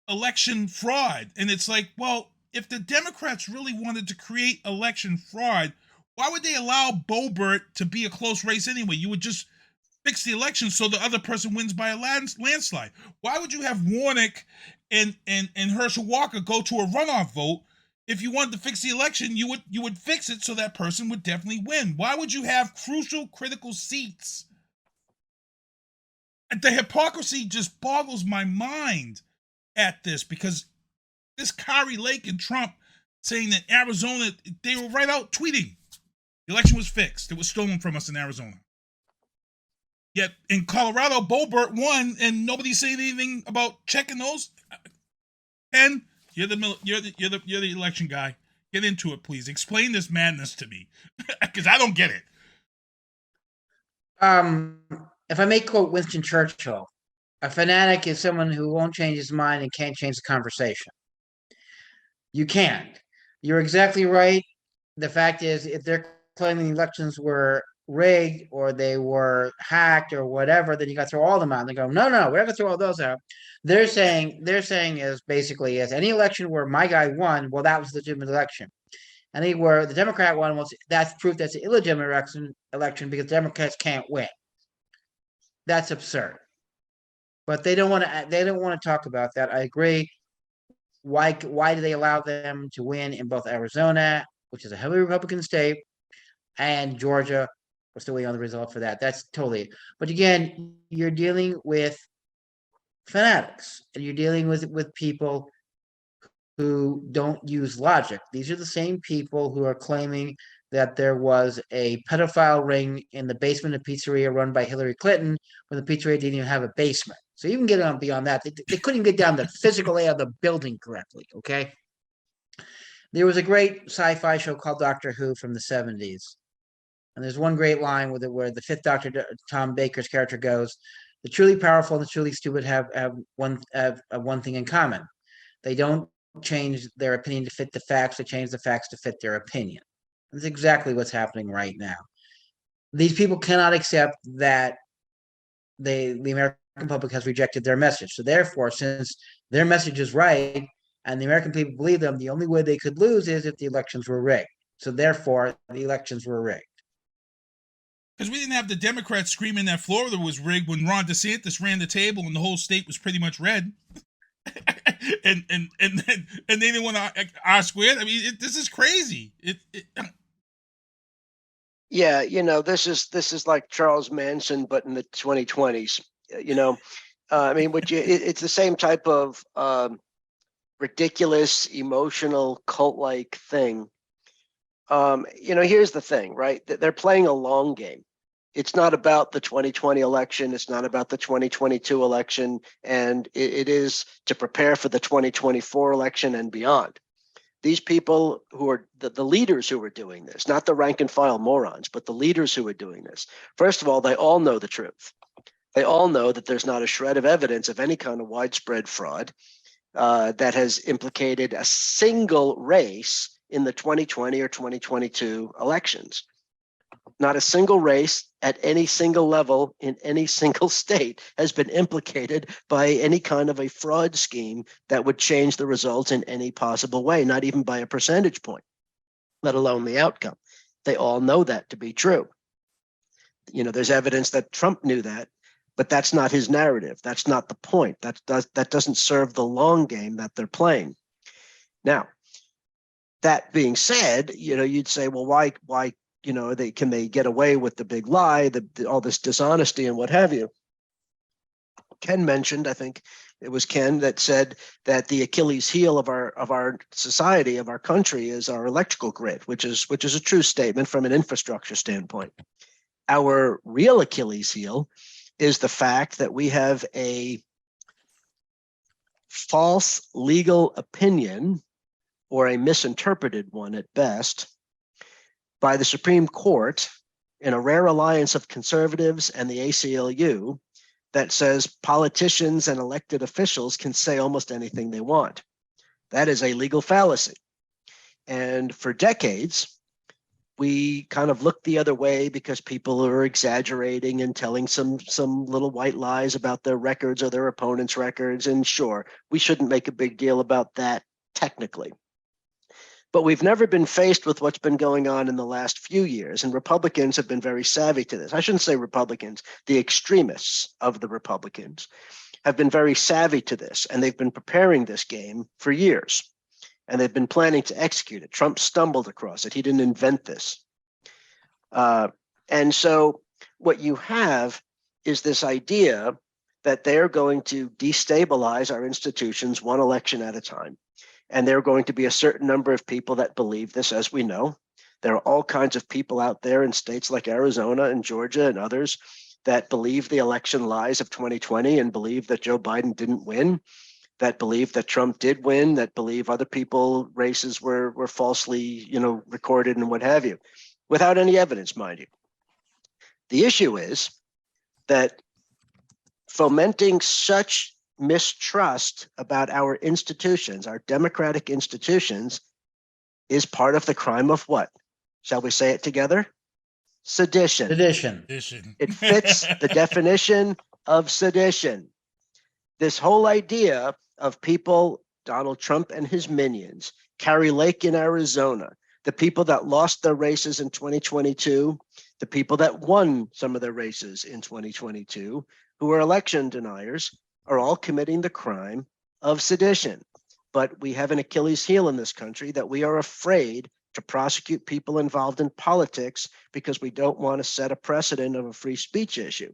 election fraud. And it's like, well, if the Democrats really wanted to create election fraud, why would they allow Boebert to be a close race anyway? You would just fix the election so the other person wins by a landslide. Why would you have Warnick and Herschel Walker go to a runoff vote? If you wanted to fix the election, you would fix it so that person would definitely win. Why would you have crucial, critical seats? The hypocrisy just boggles my mind at this, because this Kari Lake and Trump saying that Arizona, they were right out tweeting the election was fixed. It was stolen from us in Arizona. Yet in Colorado, Boebert won, and nobody's saying anything about checking those. And you're the election guy. Get into it, please. Explain this madness to me, because I don't get it. If I may quote Winston Churchill, a fanatic is someone who won't change his mind and can't change the conversation. You can't. You're exactly right. The fact is, if they're claiming the elections were rigged or they were hacked or whatever, then you got to throw all of them out. And they go, no, we're not going to throw all those out. They're saying is basically, as any election where my guy won, well, that was the legitimate election. And where the Democrat won, well, that's proof that's an illegitimate election because Democrats can't win. That's absurd. But they don't want to talk about that. I agree. Why do they allow them to win in both Arizona, which is a heavily Republican state, and Georgia? We're still waiting on the result for that. That's totally. But again, you're dealing with fanatics, and you're dealing with people who don't use logic. These are the same people who are claiming that there was a pedophile ring in the basement of a pizzeria run by Hillary Clinton, when the pizzeria didn't even have a basement. So even get on beyond that, they couldn't get down the physical layout of the building correctly, okay? There was a great sci-fi show called Doctor Who from the 70s. And there's one great line with it where the fifth Doctor, Tom Baker's character, goes, the truly powerful and the truly stupid have one thing in common. They don't change their opinion to fit the facts, they change the facts to fit their opinion. That's exactly what's happening right now. These people cannot accept that the American public has rejected their message. So therefore, since their message is right and the American people believe them, the only way they could lose is if the elections were rigged. So therefore, the elections were rigged. Because we didn't have the Democrats screaming that Florida was rigged when Ron DeSantis ran the table and the whole state was pretty much red. and they didn't want to R-squared. I mean, this is crazy. Yeah, this is like Charles Manson, but in the 2020s. I mean, it's the same type of ridiculous, emotional, cult-like thing. Here's the thing, right? They're playing a long game. It's not about the 2020 election. It's not about the 2022 election. And it is to prepare for the 2024 election and beyond. These people who are the leaders who are doing this, not the rank and file morons, but the leaders who are doing this. First of all, they all know the truth. They all know that there's not a shred of evidence of any kind of widespread fraud that has implicated a single race in the 2020 or 2022 elections. Not a single race at any single level in any single state has been implicated by any kind of a fraud scheme that would change the results in any possible way, not even by a percentage point, let alone the outcome. They all know that to be true. You know, there's evidence that Trump knew that, but that's not his narrative. That's not the point. That doesn't serve the long game that they're playing. Now, that being said, you know, you'd say, well, why, you know, can they get away with the big lie, all this dishonesty and what have you? Ken mentioned, I think it was Ken that said that the Achilles heel of our society, of our country, is our electrical grid, which is a true statement from an infrastructure standpoint. Our real Achilles heel is the fact that we have a false legal opinion, or a misinterpreted one at best, by the Supreme Court in a rare alliance of conservatives and the ACLU that says politicians and elected officials can say almost anything they want. That is a legal fallacy. And for decades, we kind of looked the other way because people are exaggerating and telling some little white lies about their records or their opponents' records. And sure, we shouldn't make a big deal about that technically. But we've never been faced with what's been going on in the last few years, and Republicans have been very savvy to this. I shouldn't say Republicans, the extremists of the Republicans have been very savvy to this, and they've been preparing this game for years, and they've been planning to execute it. Trump stumbled across it. He didn't invent this. And so what you have is this idea that they're going to destabilize our institutions one election at a time. And there are going to be a certain number of people that believe this, as we know. There are all kinds of people out there in states like Arizona and Georgia and others that believe the election lies of 2020 and believe that Joe Biden didn't win, that believe that Trump did win, that believe other people races were falsely, you know, recorded and what have you, without any evidence, mind you. The issue is that fomenting such mistrust about our institutions, our democratic institutions, is part of the crime of what? Shall we say it together? Sedition. Sedition. It fits the definition of sedition. This whole idea of people, Donald Trump and his minions, Kari Lake in Arizona, the people that lost their races in 2022, the people that won some of their races in 2022, who are election deniers, are all committing the crime of sedition. But we have an Achilles heel in this country that we are afraid to prosecute people involved in politics because we don't want to set a precedent of a free speech issue.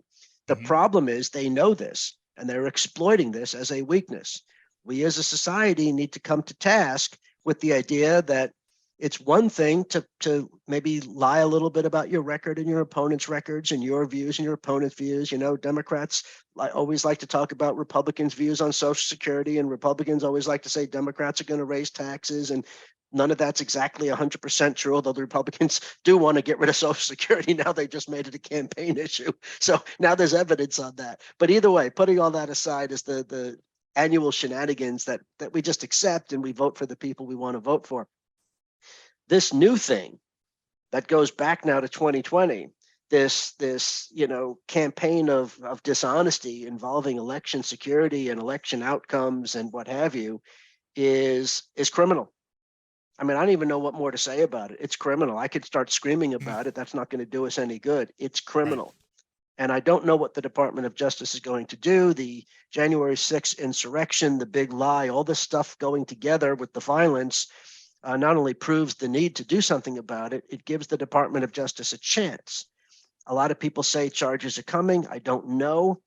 The problem is they know this and they're exploiting this as a weakness. We as a society need to come to task with the idea that it's one thing to maybe lie a little bit about your record and your opponent's records and your views and your opponent's views. You know, Democrats always like to talk about Republicans' views on Social Security, and Republicans always like to say Democrats are going to raise taxes, and none of that's exactly 100% true, although the Republicans do want to get rid of Social Security. Now they just made it a campaign issue. So now there's evidence on that. But either way, putting all that aside is the annual shenanigans that we just accept and we vote for the people we want to vote for. This new thing that goes back now to 2020, this you know, campaign of dishonesty involving election security and election outcomes and what have you is criminal. I mean, I don't even know what more to say about it. It's criminal. I could start screaming about it. That's not going to do us any good. It's criminal. And I don't know what the Department of Justice is going to do. The January 6th insurrection, the big lie, all this stuff going together with the violence not only proves the need to do something about it, it gives the Department of Justice a chance. A lot of people say charges are coming. I don't know.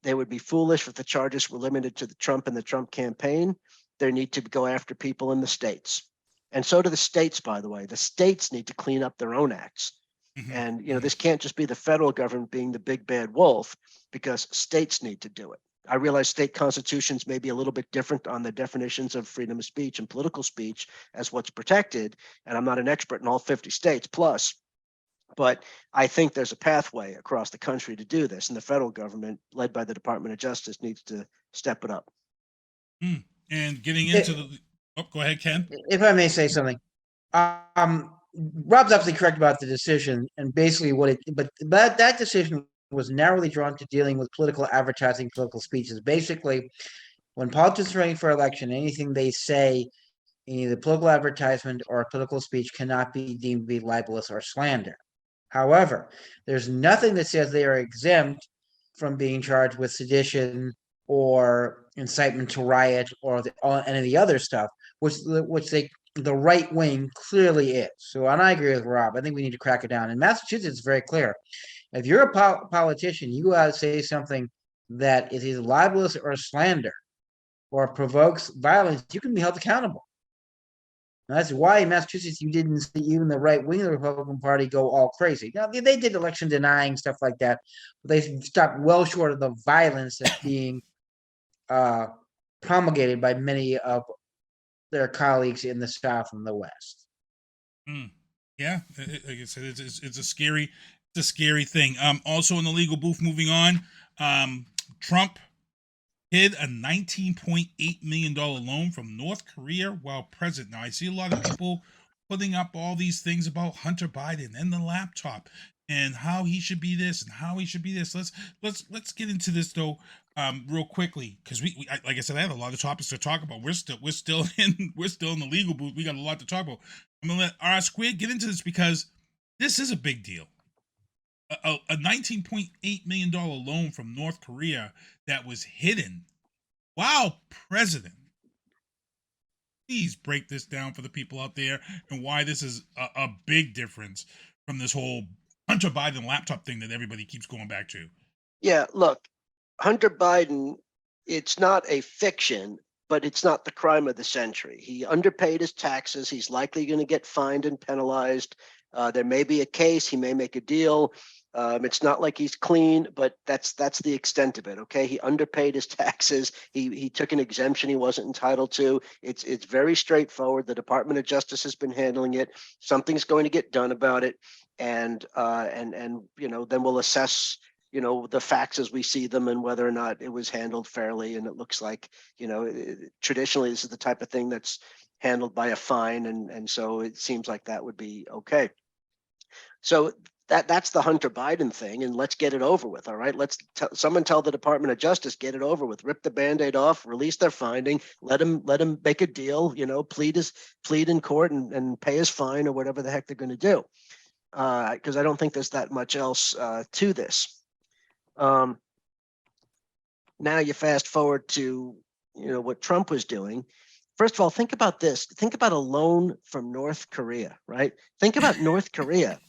They would be foolish if the charges were limited to the Trump and the Trump campaign. They need to go after people in the states. And so do the states, by the way. The states need to clean up their own acts. And, you know, this can't just be the federal government being the big bad wolf, because states need to do it. I realize state constitutions may be a little bit different on the definitions of freedom of speech and political speech as what's protected. And I'm not an expert in all 50 states. Plus, But I think there's a pathway across the country to do this, and the federal government, led by the Department of Justice, needs to step it up. And getting into go ahead, Ken. If I may say something, Rob's absolutely correct about the decision, and basically but that decision was narrowly drawn to dealing with political advertising, political speeches. Basically, when politicians are running for election, anything they say in either political advertisement or political speech cannot be deemed to be libelous or slander. However, there's nothing that says they are exempt from being charged with sedition or incitement to riot or any of the other stuff, which the right wing clearly is. So, and I agree with Rob. I think we need to crack it down. In Massachusetts, it's very clear. If you're a politician, you got to say something that is either libelous or slander or provokes violence, you can be held accountable. And that's why in Massachusetts you didn't see even the right wing of the Republican Party go all crazy. Now they did election denying stuff like that, but they stopped well short of the violence that's being promulgated by many of their colleagues in the South and the West. Yeah, like I said, it's a scary thing. Also in the legal booth, moving on, Trump hid a $19.8 million loan from North Korea while president. Now, I see a lot of people putting up all these things about Hunter Biden and the laptop and how he should be this and how he should be this. Let's get into this though, real quickly, because we like I said, I have a lot of topics to talk about. We're still in the legal booth. We got a lot to talk about. I'm gonna let R Squid get into this because this is a big deal. A $19.8 million loan from North Korea that was hidden while president. Please break this down for the people out there and why this is a big difference from this whole Hunter Biden laptop thing that everybody keeps going back to. Yeah, look, Hunter Biden, it's not a fiction, but it's not the crime of the century. He underpaid his taxes. He's likely going to get fined and penalized. There may be a case. He may make a deal. It's not like he's clean, but that's the extent of it. Okay, he underpaid his taxes. He took an exemption he wasn't entitled to. It's very straightforward. The Department of Justice has been handling it. Something's going to get done about it, and then we'll assess the facts as we see them and whether or not it was handled fairly. And it looks like traditionally this is the type of thing that's handled by a fine, and so it seems like that would be okay. So that's the Hunter Biden thing, and let's get it over with. All right, someone tell the Department of Justice, get it over with, rip the Band-Aid off, release their finding, let him make a deal, plead in court and pay his fine or whatever the heck they're going to do, because I don't think there's that much else to this. Now you fast forward to what Trump was doing. First of all, think about this. Think about a loan from North Korea, right? Think about North Korea.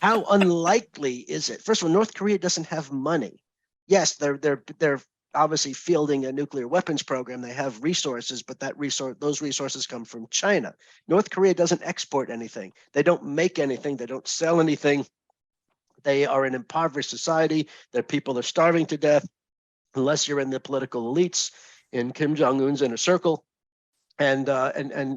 How unlikely is it? First of all, North Korea doesn't have money. Yes, they're obviously fielding a nuclear weapons program. They have resources, but those resources come from China. North Korea doesn't export anything. They don't make anything. They don't sell anything. They are an impoverished society. Their people are starving to death, unless you're in the political elites in Kim Jong-un's inner circle. And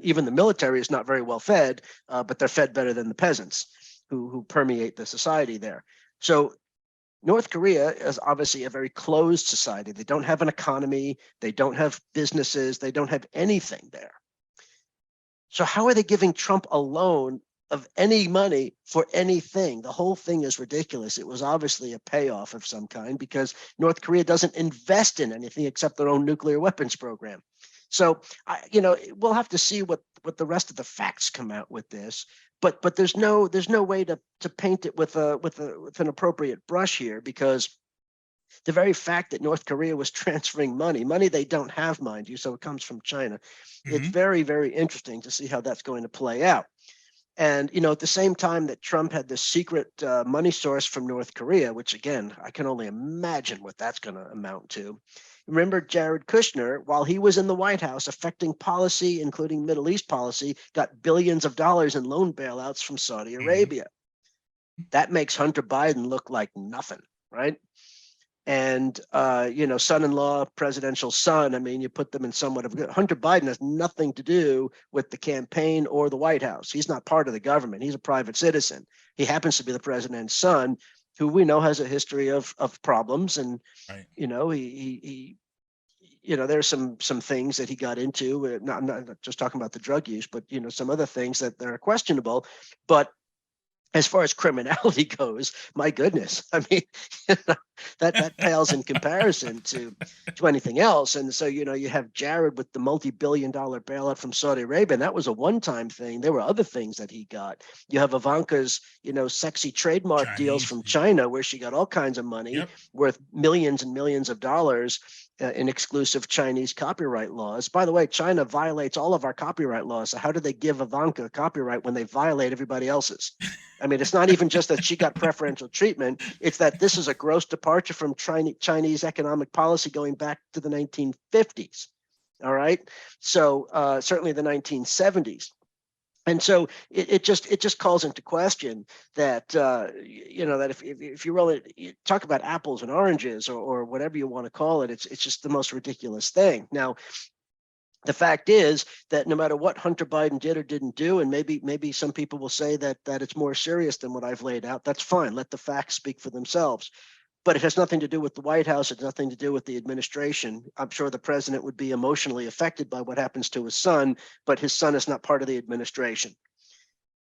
even the military is not very well fed, but they're fed better than the peasants who permeate the society there. So North Korea is obviously a very closed society. They don't have an economy. They don't have businesses. They don't have anything there. So how are they giving Trump a loan of any money for anything? The whole thing is ridiculous. It was obviously a payoff of some kind because North Korea doesn't invest in anything except their own nuclear weapons program. So, we'll have to see what the rest of the facts come out with this. But there's no way to paint it with an appropriate brush here, because the very fact that North Korea was transferring money they don't have, mind you, so it comes from China. Mm-hmm. It's very, very interesting to see how that's going to play out. And, at the same time that Trump had this secret money source from North Korea, which, again, I can only imagine what that's going to amount to. Remember, Jared Kushner, while he was in the White House affecting policy, including Middle East policy, got billions of dollars in loan bailouts from Saudi Arabia. That makes Hunter Biden look like nothing, right? and son-in-law, presidential son. I mean, you put them in somewhat of Hunter Biden has nothing to do with the campaign or the White House. He's not part of the government. He's a private citizen. He happens to be the president's son, who we know has a history of problems, and right. He there's some things that he got into. Not just talking about the drug use, but some other things that are questionable. But as far as criminality goes, my goodness, I mean, that pales in comparison to anything else. And so, you have Jared with the multi-billion-dollar bailout from Saudi Arabia, and that was a one-time thing. There were other things that he got. You have Ivanka's, sexy trademark deals from China, where she got all kinds of money worth millions and millions of dollars in exclusive Chinese copyright laws. By the way, China violates all of our copyright laws. So how do they give Ivanka copyright when they violate everybody else's? I mean, it's not even just that she got preferential treatment. It's that this is a gross departure from Chinese economic policy going back to the 1950s. All right. So certainly the 1970s. And so it just calls into question that that if you really talk about apples and oranges or whatever you want to call it, it's just the most ridiculous thing. Now, the fact is that no matter what Hunter Biden did or didn't do, and maybe some people will say that it's more serious than what I've laid out, that's fine. Let the facts speak for themselves. But it has nothing to do with the White House. It's nothing to do with the administration. I'm sure the president would be emotionally affected by what happens to his son, but his son is not part of the administration.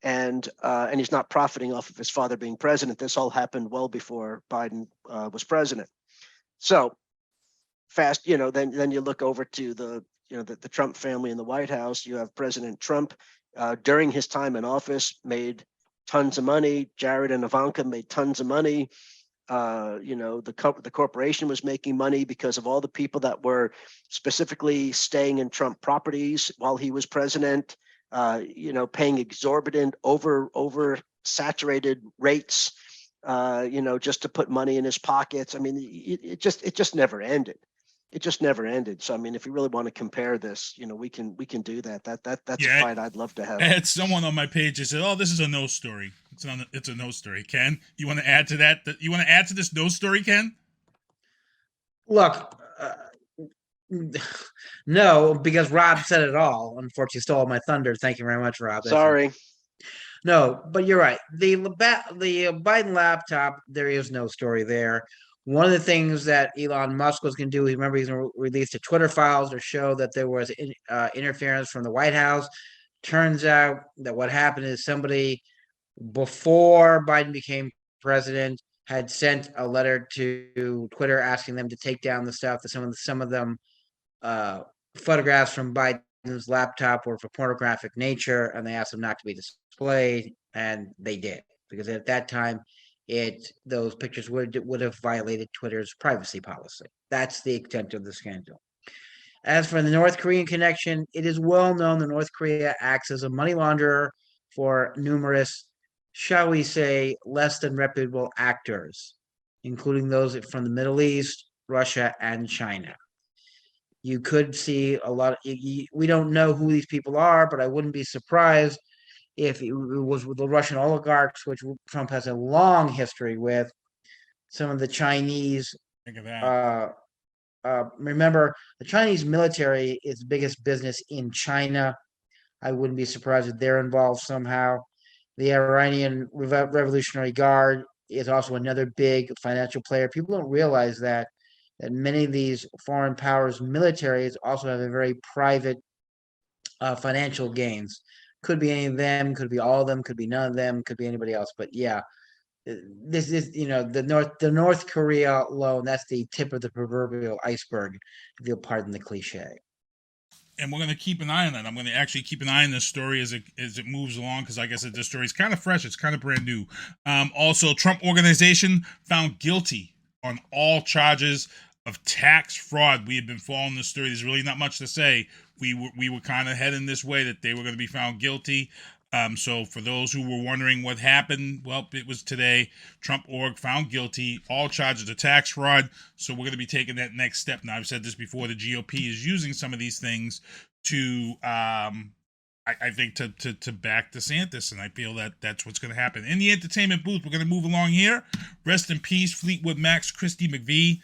And he's not profiting off of his father being president. This all happened well before Biden was president. So fast, then you look over to the Trump family in the White House. You have President Trump during his time in office made tons of money. Jared and Ivanka made tons of money. The corporation was making money because of all the people that were specifically staying in Trump properties while he was president, paying exorbitant over saturated rates, just to put money in his pockets. I mean, it just never ended. It just never ended. So I mean, if you really want to compare this, we can do that. That's a fight I'd love to have. I had someone on my page that said, "Oh, this is a no story. It's a no story." Ken, you want to add to that? You want to add to this no story, Ken? Look, no, because Rob said it all. Unfortunately, stole my thunder. Thank you very much, Rob. Sorry. No, but you're right. The Biden laptop, there is no story there. One of the things that Elon Musk was going to do, remember, he's going to release the Twitter files to show that there was interference from the White House. Turns out that what happened is somebody before Biden became president had sent a letter to Twitter asking them to take down the stuff that some of them photographs from Biden's laptop were for pornographic nature, and they asked them not to be displayed, and they did, because at that time those pictures would have violated Twitter's privacy policy. That's the extent of the scandal. As for the North Korean connection, it is well known that North Korea acts as a money launderer for numerous, shall we say, less than reputable actors, including those from the Middle East, Russia, and China. You could see a lot. We don't know who these people are, but I wouldn't be surprised if it was with the Russian oligarchs, which Trump has a long history with. Some of the Chinese. Think of that. Remember, the Chinese military is the biggest business in China. I wouldn't be surprised if they're involved somehow. The Iranian Revolutionary Guard is also another big financial player. People don't realize that many of these foreign powers' militaries also have a very private financial gains. Could be any of them, could be all of them, could be none of them, could be anybody else. But yeah, this is the North Korea loan. That's the tip of the proverbial iceberg, if you'll pardon the cliche. And we're going to keep an eye on that. I'm going to actually keep an eye on this story as it moves along, because like I said, this story is kind of fresh. It's kind of brand new. Also, Trump Organization found guilty on all charges of tax fraud. We have been following this story. There's really not much to say. We were kind of heading this way, that they were going to be found guilty. So for those who were wondering what happened, well, it was today. Trump Org found guilty, all charges of tax fraud. So we're going to be taking that next step. Now, I've said this before, the GOP is using some of these things to I think to back DeSantis, and I feel that that's what's going to happen. In the entertainment booth, we're going to move along here. Rest in peace, Fleetwood Mac's Christie McVie,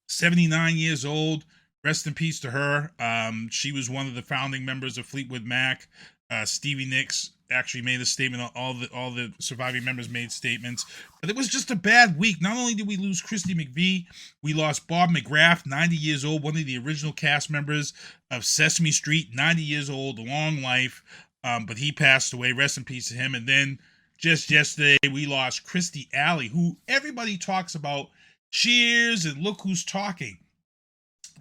79 years old. Rest in peace to her. She was one of the founding members of Fleetwood Mac. Stevie Nicks actually made a statement. All the surviving members made statements. But it was just a bad week. Not only did we lose Christie McVie, we lost Bob McGrath, 90 years old, one of the original cast members of Sesame Street, 90 years old, a long life. But he passed away. Rest in peace to him. And then just yesterday, we lost Kirstie Alley, who everybody talks about. Cheers and Look Who's Talking.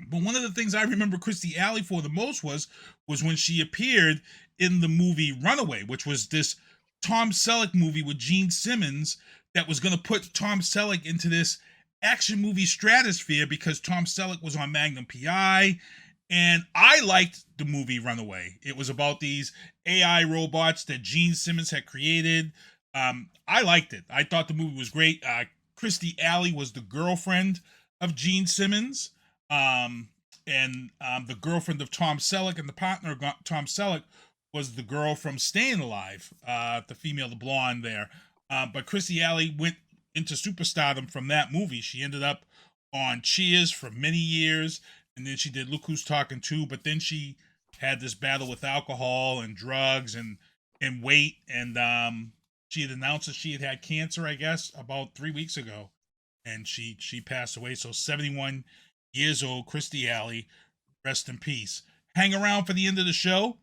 But one of the things I remember Kirstie Alley for the most was when she appeared in the movie Runaway, which was this Tom Selleck movie with Gene Simmons that was going to put Tom Selleck into this action movie stratosphere because Tom Selleck was on Magnum P.I., and I liked the movie Runaway. It was about these AI robots that Gene Simmons had created. I liked it. I thought the movie was great. Kirstie Alley was the girlfriend of Gene Simmons. And the girlfriend of Tom Selleck, and the partner of Tom Selleck was the girl from Staying Alive, the female, the blonde there. But Kirstie Alley went into superstardom from that movie. She ended up on Cheers for many years, and then she did Look Who's Talking too. But then she had this battle with alcohol and drugs and weight, and she had announced that she had cancer, I guess, about 3 weeks ago, and she passed away. So 71 years old, Kirstie Alley, rest in peace. Hang around for the end of the show,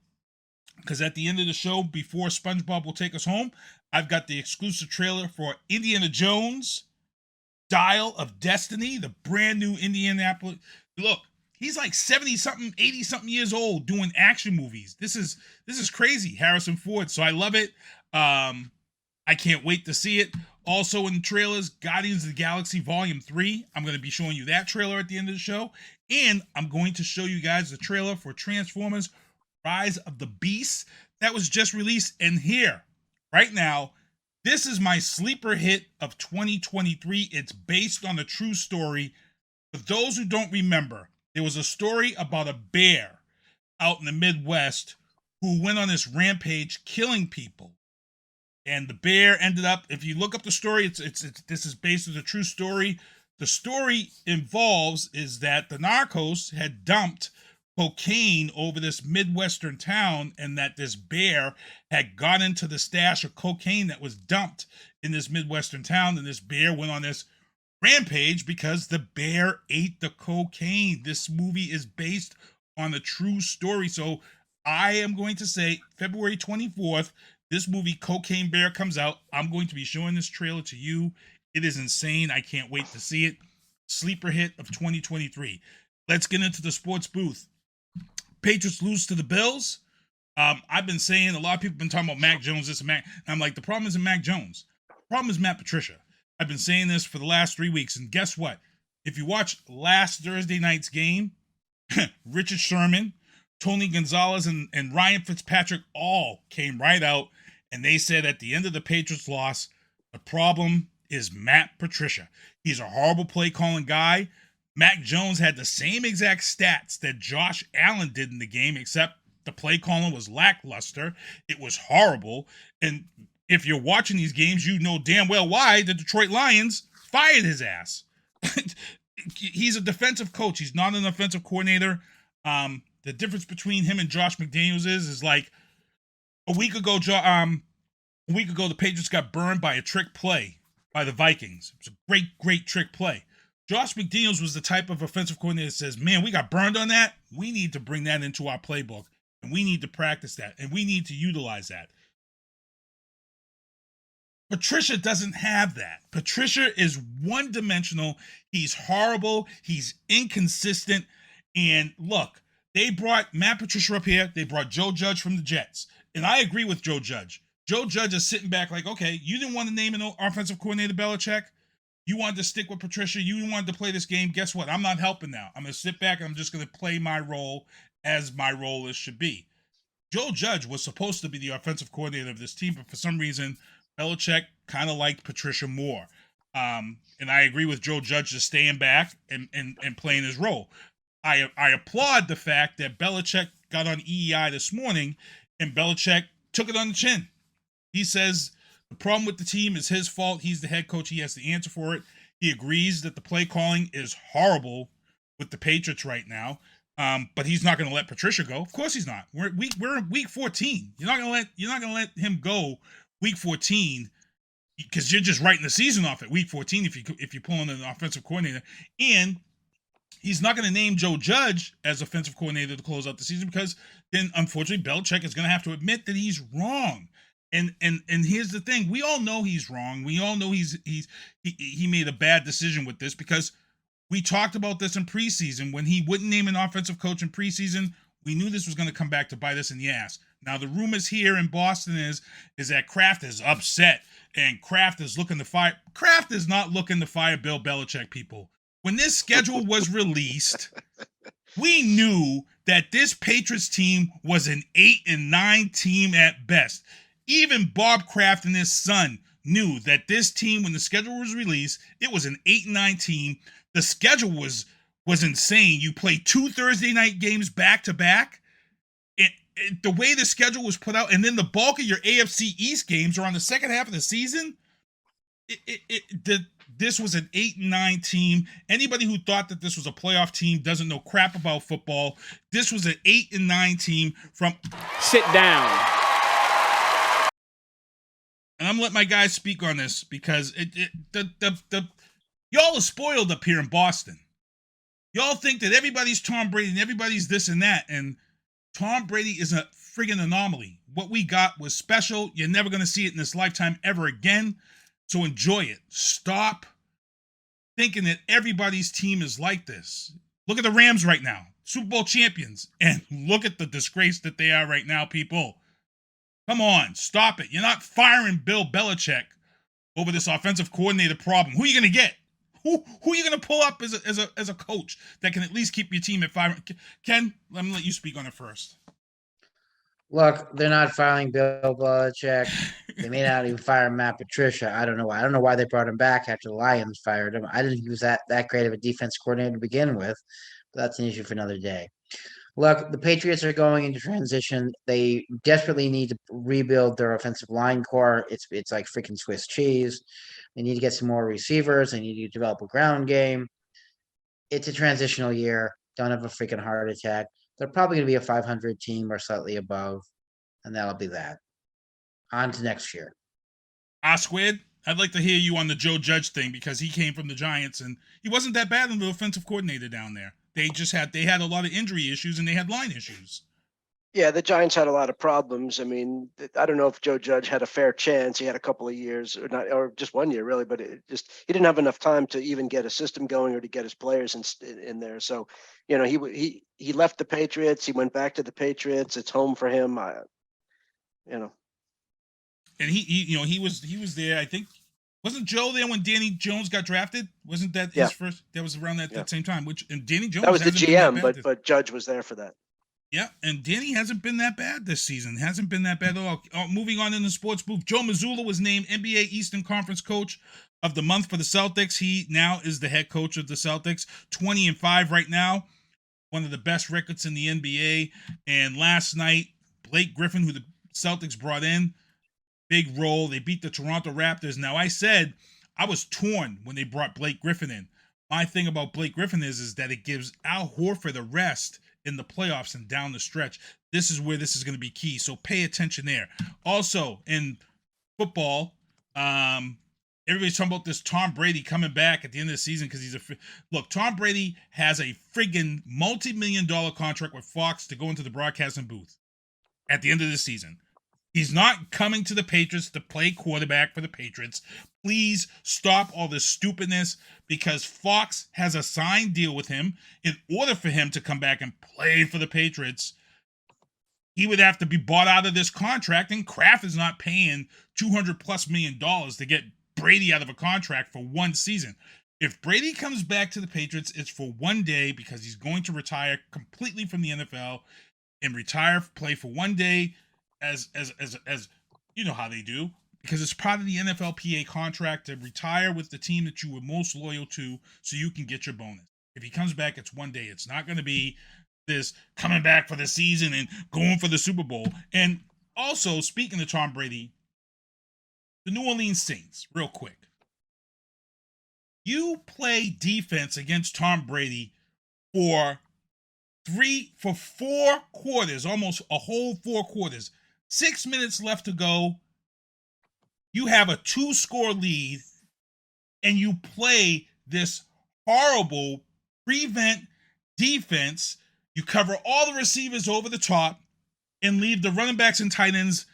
because at the end of the show, before SpongeBob will take us home, I've got the exclusive trailer for Indiana Jones, Dial of Destiny, the brand new Indianapolis. Look, he's like 70-something, 80-something years old doing action movies. This is crazy, Harrison Ford. So I love it. I can't wait to see it. Also in the trailers, Guardians of the Galaxy Volume 3. I'm going to be showing you that trailer at the end of the show. And I'm going to show you guys the trailer for Transformers Rise of the Beasts that was just released. And here, right now, this is my sleeper hit of 2023. It's based on a true story. For those who don't remember, there was a story about a bear out in the Midwest who went on this rampage killing people. And the bear ended up, if you look up the story, this is based on a true story. The story involves is that the narcos had dumped cocaine over this Midwestern town, and that this bear had got into the stash of cocaine that was dumped in this Midwestern town, and this bear went on this rampage because the bear ate the cocaine. This movie is based on a true story. So I am going to say February 24th, this movie, Cocaine Bear, comes out. I'm going to be showing this trailer to you. It is insane. I can't wait to see it. Sleeper hit of 2023. Let's get into the sports booth. Patriots lose to the Bills. I've been saying, a lot of people have been talking about Mac Jones, this and Mac. And I'm like, the problem isn't Mac Jones. The problem is Matt Patricia. I've been saying this for the last 3 weeks. And guess what? If you watch last Thursday night's game, Richard Sherman, Tony Gonzalez, and Ryan Fitzpatrick all came right out. And they said at the end of the Patriots loss, the problem is Matt Patricia. He's a horrible play calling guy. Mac Jones had the same exact stats that Josh Allen did in the game, except the play calling was lackluster. It was horrible. And if you're watching these games, you know damn well why the Detroit Lions fired his ass. He's a defensive coach. He's not an offensive coordinator. The difference between him and Josh McDaniels is like, a week ago, the Patriots got burned by a trick play by the Vikings. It was a great trick play. Josh McDaniels was the type of offensive coordinator that says, man, we got burned on that. We need to bring that into our playbook, and we need to practice that, and we need to utilize that. Patricia doesn't have that. Patricia is one-dimensional. He's horrible. He's inconsistent. And look, they brought Matt Patricia up here. They brought Joe Judge from the Jets. And I agree with Joe Judge. Joe Judge is sitting back like, okay, you didn't want to name an offensive coordinator, Belichick. You wanted to stick with Patricia. You wanted to play this game. Guess what? I'm not helping now. I'm going to sit back and I'm just going to play my role as my role is should be. Joe Judge was supposed to be the offensive coordinator of this team, but for some reason, Belichick kind of liked Patricia more. And I agree with Joe Judge just staying back and playing his role. I applaud the fact that Belichick got on EEI this morning And Belichick took it on the chin. He says the problem with the team is his fault. He's the head coach. He has the answer for it. He agrees that the play calling is horrible with the Patriots right now. But he's not going to let Patricia go. Of course he's not. We're in week 14. You're not going to let him go week 14 because you're just writing the season off at week 14 if you pull in an offensive coordinator. And he's not going to name Joe Judge as offensive coordinator to close out the season because then, unfortunately, Belichick is going to have to admit that he's wrong. And here's the thing: we all know he's wrong. We all know he made a bad decision with this because we talked about this in preseason when he wouldn't name an offensive coach in preseason. We knew this was going to come back to bite us in the ass. Now the rumors here in Boston is that Kraft is upset and Kraft is looking to fire. Kraft is not looking to fire Bill Belichick, people. When this schedule was released, we knew that this Patriots team was an 8-9 team at best. Even Bob Kraft and his son knew that this team, when the schedule was released, it was an 8-9 team. The schedule was insane. You play 2 Thursday night games back to back. The way the schedule was put out, and then the bulk of your AFC East games are on the second half of the season. This was an 8-9 team. Anybody who thought that this was a playoff team doesn't know crap about football. This was an 8-9 team from. Sit down. And I'm gonna let my guys speak on this because y'all are spoiled up here in Boston. Y'all think that everybody's Tom Brady and everybody's this and that, and Tom Brady is a friggin' anomaly. What we got was special. You're never gonna see it in this lifetime ever again. So enjoy it. Stop thinking that everybody's team is like this. Look at the Rams right now, Super Bowl champions, and look at the disgrace that they are right now, people. Come on, stop it. You're not firing Bill Belichick over this offensive coordinator problem. Who are you going to get? Who are you going to pull up as a coach that can at least keep your team at 5? Ken, let me let you speak on it first. Look, they're not firing Bill Belichick. They may not even fire Matt Patricia. I don't know why. I don't know why they brought him back after the Lions fired him. I didn't think he was that great of a defense coordinator to begin with. But that's an issue for another day. Look, the Patriots are going into transition. They desperately need to rebuild their offensive line core. It's like freaking Swiss cheese. They need to get some more receivers. They need to develop a ground game. It's a transitional year. Don't have a freaking heart attack. They're probably going to be a 500 team or slightly above, and that'll be that. On to next year. Squid, I'd like to hear you on the Joe Judge thing because he came from the Giants, and he wasn't that bad in the offensive coordinator down there. They had a lot of injury issues and they had line issues. Yeah, the Giants had a lot of problems. I mean, I don't know if Joe Judge had a fair chance. He had a couple of years, or just 1 year really, but he didn't have enough time to even get a system going or to get his players in there. So, he left the Patriots. He went back to the Patriots. It's home for him. And he was there. I think wasn't Joe there when Danny Jones got drafted? Wasn't that his first? That was around that same time. And Danny Jones. That was the GM, but Judge was there for that. Yeah, and Danny hasn't been that bad this season. Hasn't been that bad at all. Moving on in the sports booth, Joe Mazzulla was named NBA Eastern Conference Coach of the Month for the Celtics. He now is the head coach of the Celtics, 20-5 right now, one of the best records in the NBA. And last night, Blake Griffin, who the Celtics brought in, big role. They beat the Toronto Raptors. Now, I said I was torn when they brought Blake Griffin in. My thing about Blake Griffin is that it gives Al Horford a rest in the playoffs and down the stretch. This is where this is going to be key. So pay attention there. Also in football, everybody's talking about this Tom Brady coming back at the end of the season because look, Tom Brady has a friggin' multi-million-dollar contract with Fox to go into the broadcasting booth at the end of the season. He's not coming to the Patriots to play quarterback for the Patriots. Please stop all this stupidness because Fox has a signed deal with him. In order for him to come back and play for the Patriots, he would have to be bought out of this contract, and Kraft is not paying $200+ million to get Brady out of a contract for one season. If Brady comes back to the Patriots, it's for one day because he's going to retire completely from the NFL and play for one day as you know how they do, because it's part of the NFLPA contract to retire with the team that you were most loyal to so you can get your bonus. If he comes back, it's one day. It's not going to be this coming back for the season and going for the Super Bowl. And Also, speaking of Tom Brady, the New Orleans Saints, real quick. You play defense against Tom Brady for 4 quarters, almost a whole 4 quarters. 6 minutes left to go. You have a 2-score lead, and you play this horrible prevent defense. You cover all the receivers over the top and leave the running backs and tight ends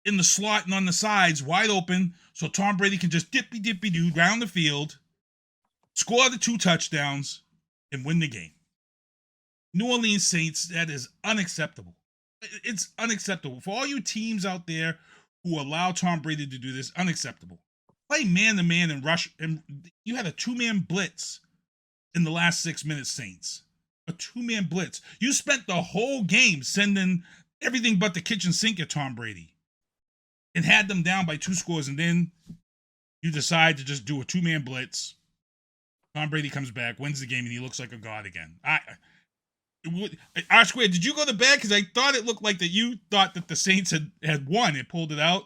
in the slot and on the sides wide open, so Tom Brady can just dippy-do down the field, score the 2 touchdowns, and win the game. New Orleans Saints, that is unacceptable. It's unacceptable. For all you teams out there who allow Tom Brady to do this, unacceptable. Play man-to-man and rush, and you had a 2-man blitz in the last 6 minutes, Saints. A 2-man blitz. You spent the whole game sending everything but the kitchen sink at Tom Brady and had them down by 2 scores, and then you decide to just do a 2-man blitz. Tom Brady comes back, wins the game, and he looks like a god again. R-Square, did you go to bed? Because I thought it looked like that you thought that the Saints had won. It pulled it out.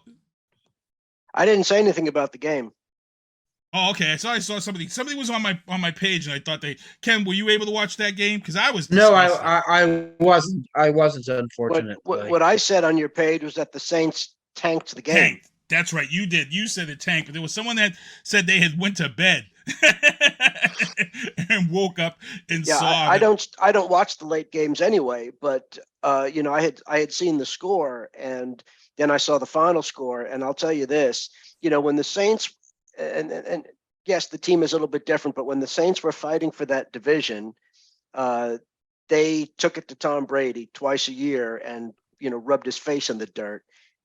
I didn't say anything about the game. Oh, okay. I saw somebody. Somebody was on my page, and I thought Ken, were you able to watch that game? Because I was. No, I wasn't. I wasn't. Unfortunate. What I said on your page was that the Saints tanked the game. Tanked. That's right. You did. You said it tanked, but there was someone that said they had went to bed and woke up and saw. I don't watch the late games anyway, but I had seen the score, and then I saw the final score, and I'll tell you this: when the Saints and yes, the team is a little bit different, but when the Saints were fighting for that division, they took it to Tom Brady twice a year and rubbed his face in the dirt.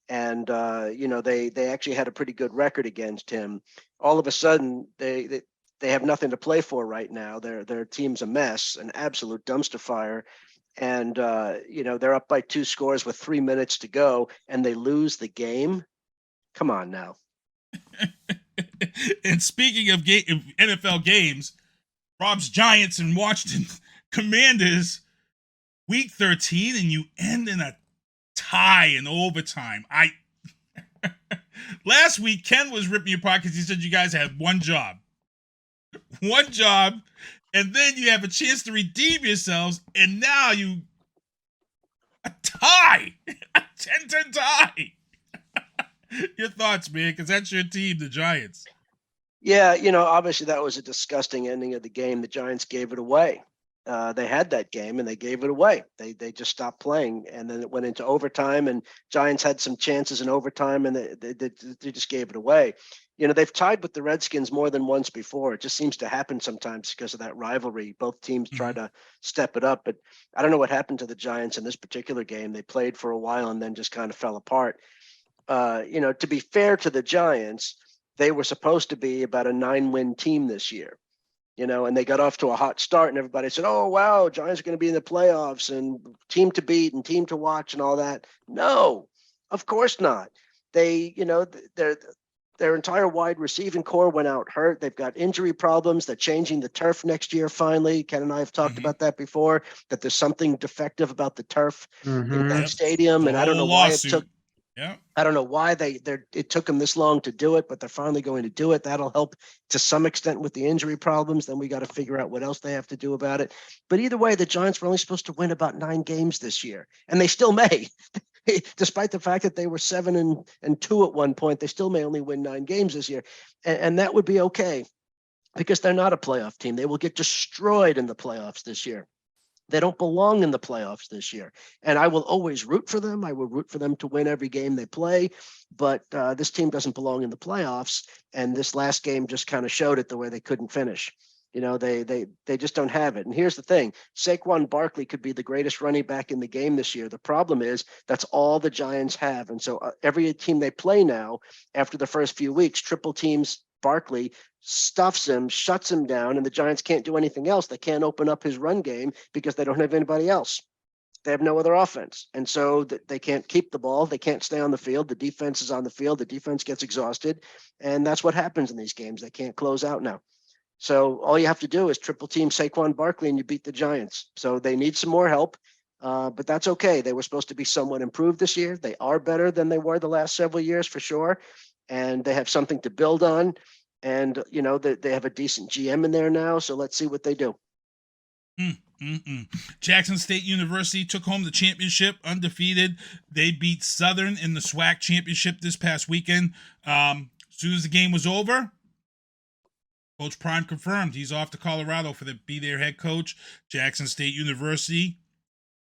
And they actually had a pretty good record against him. All of a sudden, they have nothing to play for right now. Their team's a mess, an absolute dumpster fire. And they're up by 2 scores with 3 minutes to go, and they lose the game. Come on now. And speaking of NFL games, Rob's Giants and Washington Commanders, Week 13, and you end in a tie in overtime. Last week Ken was ripping you apart because he said you guys had one job, and then you have a chance to redeem yourselves, and now a tie, a 10-10 tie. Your thoughts, man, because that's your team, the Giants. Yeah, obviously that was a disgusting ending of the game. The Giants gave it away. They had that game and they gave it away. They just stopped playing, and then it went into overtime, and Giants had some chances in overtime, and they just gave it away. They've tied with the Redskins more than once before. It just seems to happen sometimes because of that rivalry. Both teams try to step it up, but I don't know what happened to the Giants in this particular game. They played for a while and then just kind of fell apart. To be fair to the Giants, they were supposed to be about a 9-win team this year. And they got off to a hot start, and everybody said, oh, wow, Giants are going to be in the playoffs and team to beat and team to watch and all that. No, of course not. They, their entire wide receiving core went out hurt. They've got injury problems. They're changing the turf next year. Finally, Ken and I have talked about that before, that there's something defective about the turf in that stadium. And I don't know why it took. Yeah. I don't know why it took them this long to do it, but they're finally going to do it. That'll help to some extent with the injury problems. Then we got to figure out what else they have to do about it. But either way, the Giants were only supposed to win about 9 games this year, and they still may. Despite the fact that they were 7-2 at one point, they still may only win 9 games this year. And that would be okay, because they're not a playoff team. They will get destroyed in the playoffs this year. They don't belong in the playoffs this year. And I will always root for them. I will root for them to win every game they play. But this team doesn't belong in the playoffs. And this last game just kind of showed it, the way they couldn't finish. They just don't have it. And here's the thing. Saquon Barkley could be the greatest running back in the game this year. The problem is that's all the Giants have. And so every team they play now, after the first few weeks, triple teams Barkley, stuffs him, shuts him down, and the Giants can't do anything else. They can't open up his run game because they don't have anybody else. They have no other offense. And so they can't keep the ball. They can't stay on the field. The defense is on the field. The defense gets exhausted. And that's what happens in these games. They can't close out now. So all you have to do is triple team Saquon Barkley and you beat the Giants. So they need some more help. But that's okay. They were supposed to be somewhat improved this year. They are better than they were the last several years for sure. And they have something to build on. And, they have a decent GM in there now. So let's see what they do. Jackson State University took home the championship undefeated. They beat Southern in the SWAC championship this past weekend. As soon as the game was over, Coach Prime confirmed he's off to Colorado to be their head coach. Jackson State University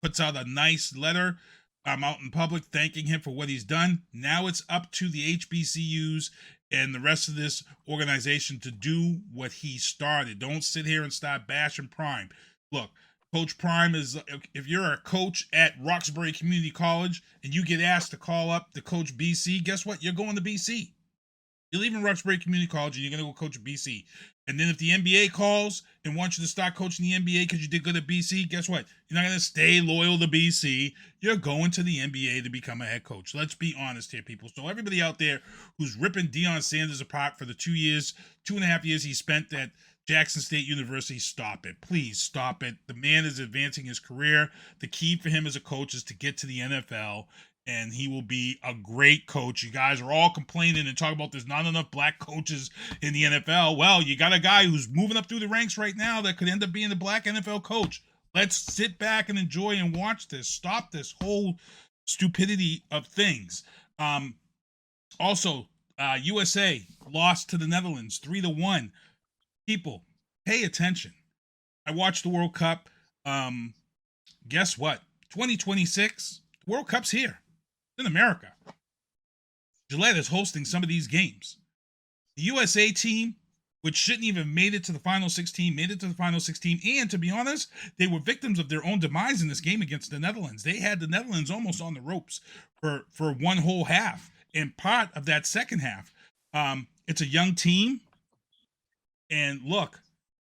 puts out a nice letter out in public thanking him for what he's done. Now it's up to the HBCUs and the rest of this organization to do what he started. Don't sit here and start bashing Prime. Look, Coach Prime is, if you're a coach at Roxbury Community College and you get asked to call up to coach BC, guess what? You're going to BC. You're leaving Roxbury Community College and you're going to go coach at BC. And then if the NBA calls and wants you to start coaching the NBA because you did good at BC, guess what? You're not going to stay loyal to BC. You're going to the NBA to become a head coach. Let's be honest here, people. So everybody out there who's ripping Deion Sanders apart for the 2.5 years he spent at Jackson State University, stop it. Please stop it. The man is advancing his career. The key for him as a coach is to get to the NFL, and he will be a great coach. You guys are all complaining and talking about there's not enough black coaches in the NFL. Well, you got a guy who's moving up through the ranks right now that could end up being the black NFL coach. Let's sit back and enjoy and watch this. Stop this whole stupidity of things. Also, USA lost to the Netherlands 3-1. People, pay attention. I watched the World Cup. Guess what? 2026, the World Cup's here. In America. Gillette is hosting some of these games. The USA team, which shouldn't even have made it to the final 16, made it to the final 16. And to be honest, they were victims of their own demise in this game against the Netherlands. They had the Netherlands almost on the ropes for one whole half and part of that second half. It's a young team. And look,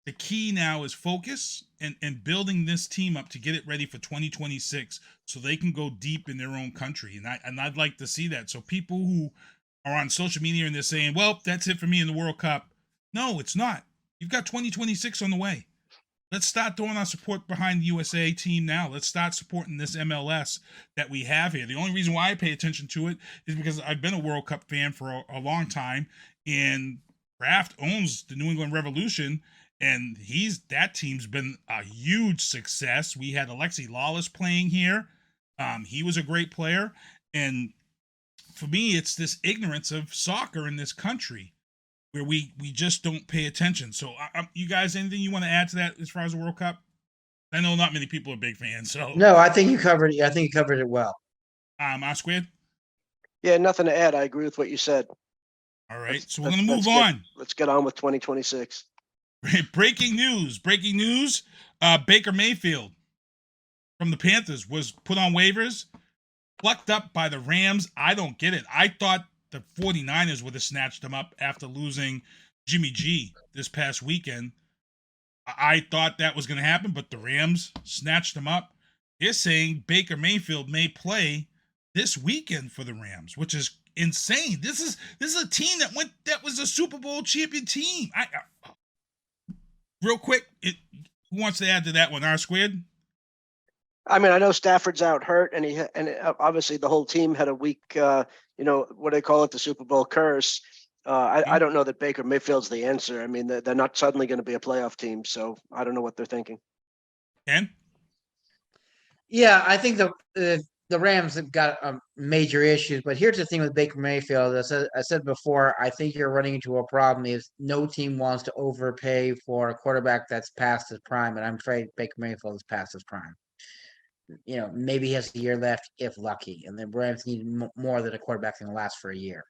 the key now is focus and building this team up to get it ready for 2026 so they can go deep in their own country. And I'd like to see that. So people who are on social media and they're saying, well, that's it for me in the World Cup. No, it's not. You've got 2026 on the way. Let's start throwing our support behind the USA team now. Let's start supporting this MLS that we have here. The only reason why I pay attention to it is because I've been a World Cup fan for a long time, and Kraft owns the New England Revolution, and that team's been a huge success. We had Alexi Lawless playing here. He was a great player, and for me, it's this ignorance of soccer in this country where we just don't pay attention. So, you guys, anything you want to add to that as far as the World Cup? I know not many people are big fans. So no, I think you covered it. I think you covered it well. Squid? Yeah, nothing to add. I agree with what you said. All right, so we're going to move on. Let's get on with 2026. Breaking news. Baker Mayfield from the Panthers was put on waivers, plucked up by the Rams. I don't get it. I thought the 49ers would have snatched him up after losing Jimmy G this past weekend. I thought that was going to happen, but the Rams snatched him up. They're saying Baker Mayfield may play this weekend for the Rams, which is insane. This is a team that was a Super Bowl champion team. Real quick, who wants to add to that one? R-Squared? I mean, I know Stafford's out hurt, and obviously the whole team had a week, what do they call it, the Super Bowl curse. I don't know that Baker Mayfield's the answer. I mean, they're not suddenly going to be a playoff team, so I don't know what they're thinking. Ken? Yeah, I think the Rams have got major issues, but here's the thing with Baker Mayfield. I said before, I think you're running into a problem is no team wants to overpay for a quarterback that's past his prime, and I'm afraid Baker Mayfield is past his prime. Maybe he has a year left if lucky, and the Rams need more than a quarterback that can last for a year.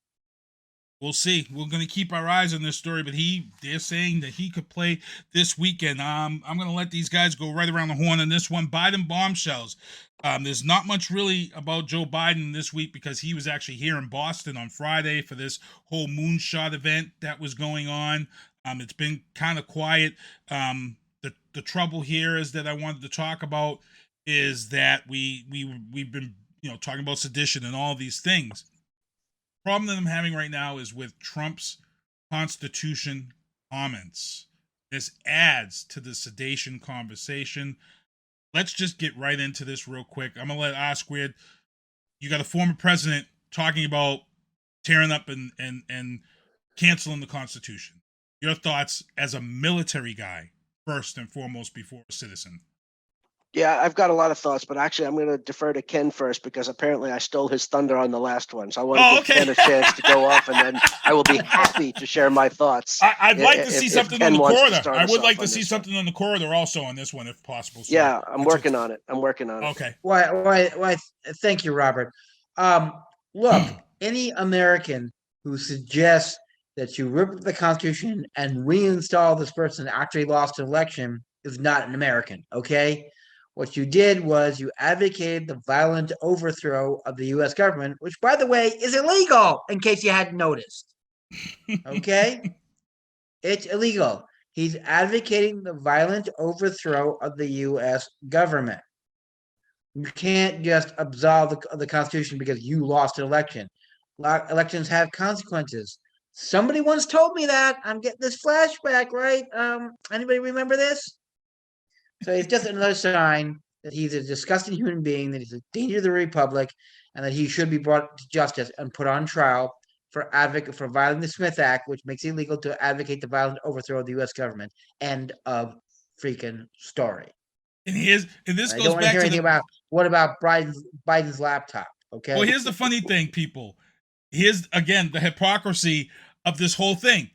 We'll see. We're going to keep our eyes on this story, but they're saying that he could play this weekend. I'm going to let these guys go right around the horn on this one. Biden bombshells. There's not much really about Joe Biden this week because he was actually here in Boston on Friday for this whole moonshot event that was going on. It's been kind of quiet. The trouble here is that I wanted to talk about is that we've been talking about sedition and all these things. Problem that I'm having right now is with Trump's Constitution comments. This adds to the sedation conversation. let's just get right into this real quick. I'm gonna let R Squared. You got a former president talking about tearing up and canceling the Constitution. Your thoughts as a military guy, first and foremost, before a citizen. Yeah, I've got a lot of thoughts, but actually I'm going to defer to Ken first because apparently I stole his thunder on the last one. So I want to give Ken a chance to go off, and then I will be happy to share my thoughts. I'd like to see something on the corridor. I would like to see something on the corridor also on this one, if possible. So yeah, I'm working on it. Okay. Why? Thank you, Robert. Look, any American who suggests that you rip up the Constitution and reinstall this person that actually lost an election is not an American, okay? What you did was you advocated the violent overthrow of the U.S. government, which, by the way, is illegal, in case you hadn't noticed. Okay? It's illegal. He's advocating the violent overthrow of the U.S. government. You can't just absolve the Constitution because you lost an election. Elections have consequences. Somebody once told me that. I'm getting this flashback, right? Anybody remember this? So it's just another sign that he's a disgusting human being, that he's a danger to the republic, and that he should be brought to justice and put on trial for violating the Smith Act, which makes it illegal to advocate the violent overthrow of the U.S. government. End of freaking story. And this I goes don't want to back hear to anything about what about Biden's laptop. Okay. Well, here's the funny thing, people. Here's again the hypocrisy of this whole thing.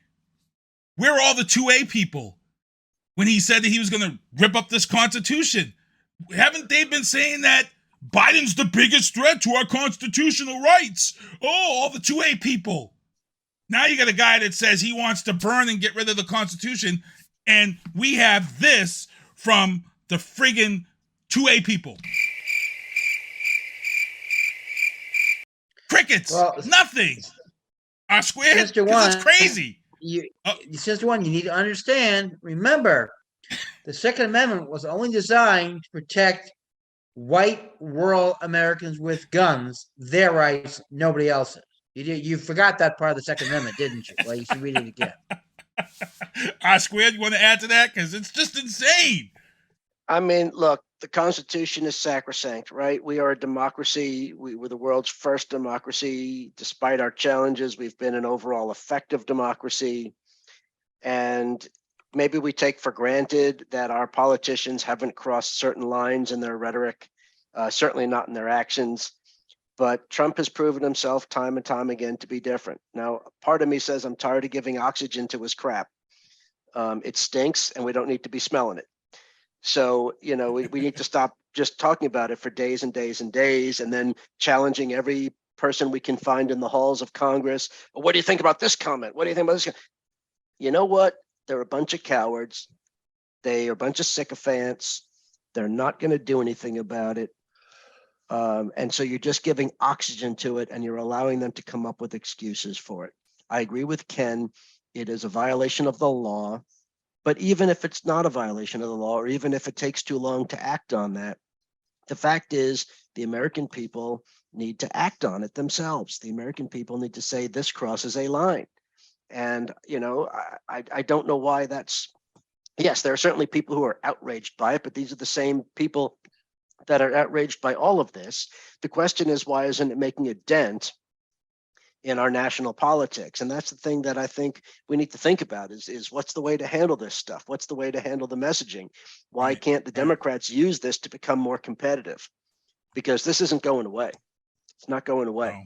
We're all the 2A people. When he said that he was going to rip up this Constitution, haven't they been saying that Biden's the biggest threat to our constitutional rights? Oh, all the 2A people. Now you got a guy that says he wants to burn and get rid of the Constitution, and we have this from the friggin' 2A people. Crickets. Well, nothing. R Squared. It's crazy. Sister One, you need to understand. Remember, the Second Amendment was only designed to protect white rural Americans with guns, their rights, nobody else's. You forgot that part of the Second Amendment, didn't you? Well, you should read it again. R Squared, you want to add to that? Because it's just insane. I mean, look, the Constitution is sacrosanct, right? We are a democracy. We were the world's first democracy. Despite our challenges, we've been an overall effective democracy. And maybe we take for granted that our politicians haven't crossed certain lines in their rhetoric, certainly not in their actions. But Trump has proven himself time and time again to be different. Now, part of me says I'm tired of giving oxygen to his crap. It stinks, and we don't need to be smelling it. So, we need to stop just talking about it for days and days and days, and then challenging every person we can find in the halls of Congress. Well, what do you think about this comment? What do you think about this? You know what? They're a bunch of cowards. They are a bunch of sycophants. They're not going to do anything about it. And so you're just giving oxygen to it, and you're allowing them to come up with excuses for it. I agree with Ken. It is a violation of the law. But even if it's not a violation of the law, or even if it takes too long to act on that, the fact is the American people need to act on it themselves. The American people need to say this crosses a line. And, I don't know why that's, yes, there are certainly people who are outraged by it, but these are the same people that are outraged by all of this. The question is, why isn't it making a dent in our national politics? And that's the thing that I think we need to think about is what's the way to handle this stuff? What's the way to handle the messaging? Why can't the Democrats use this to become more competitive? Because this isn't going away. It's not going away. No.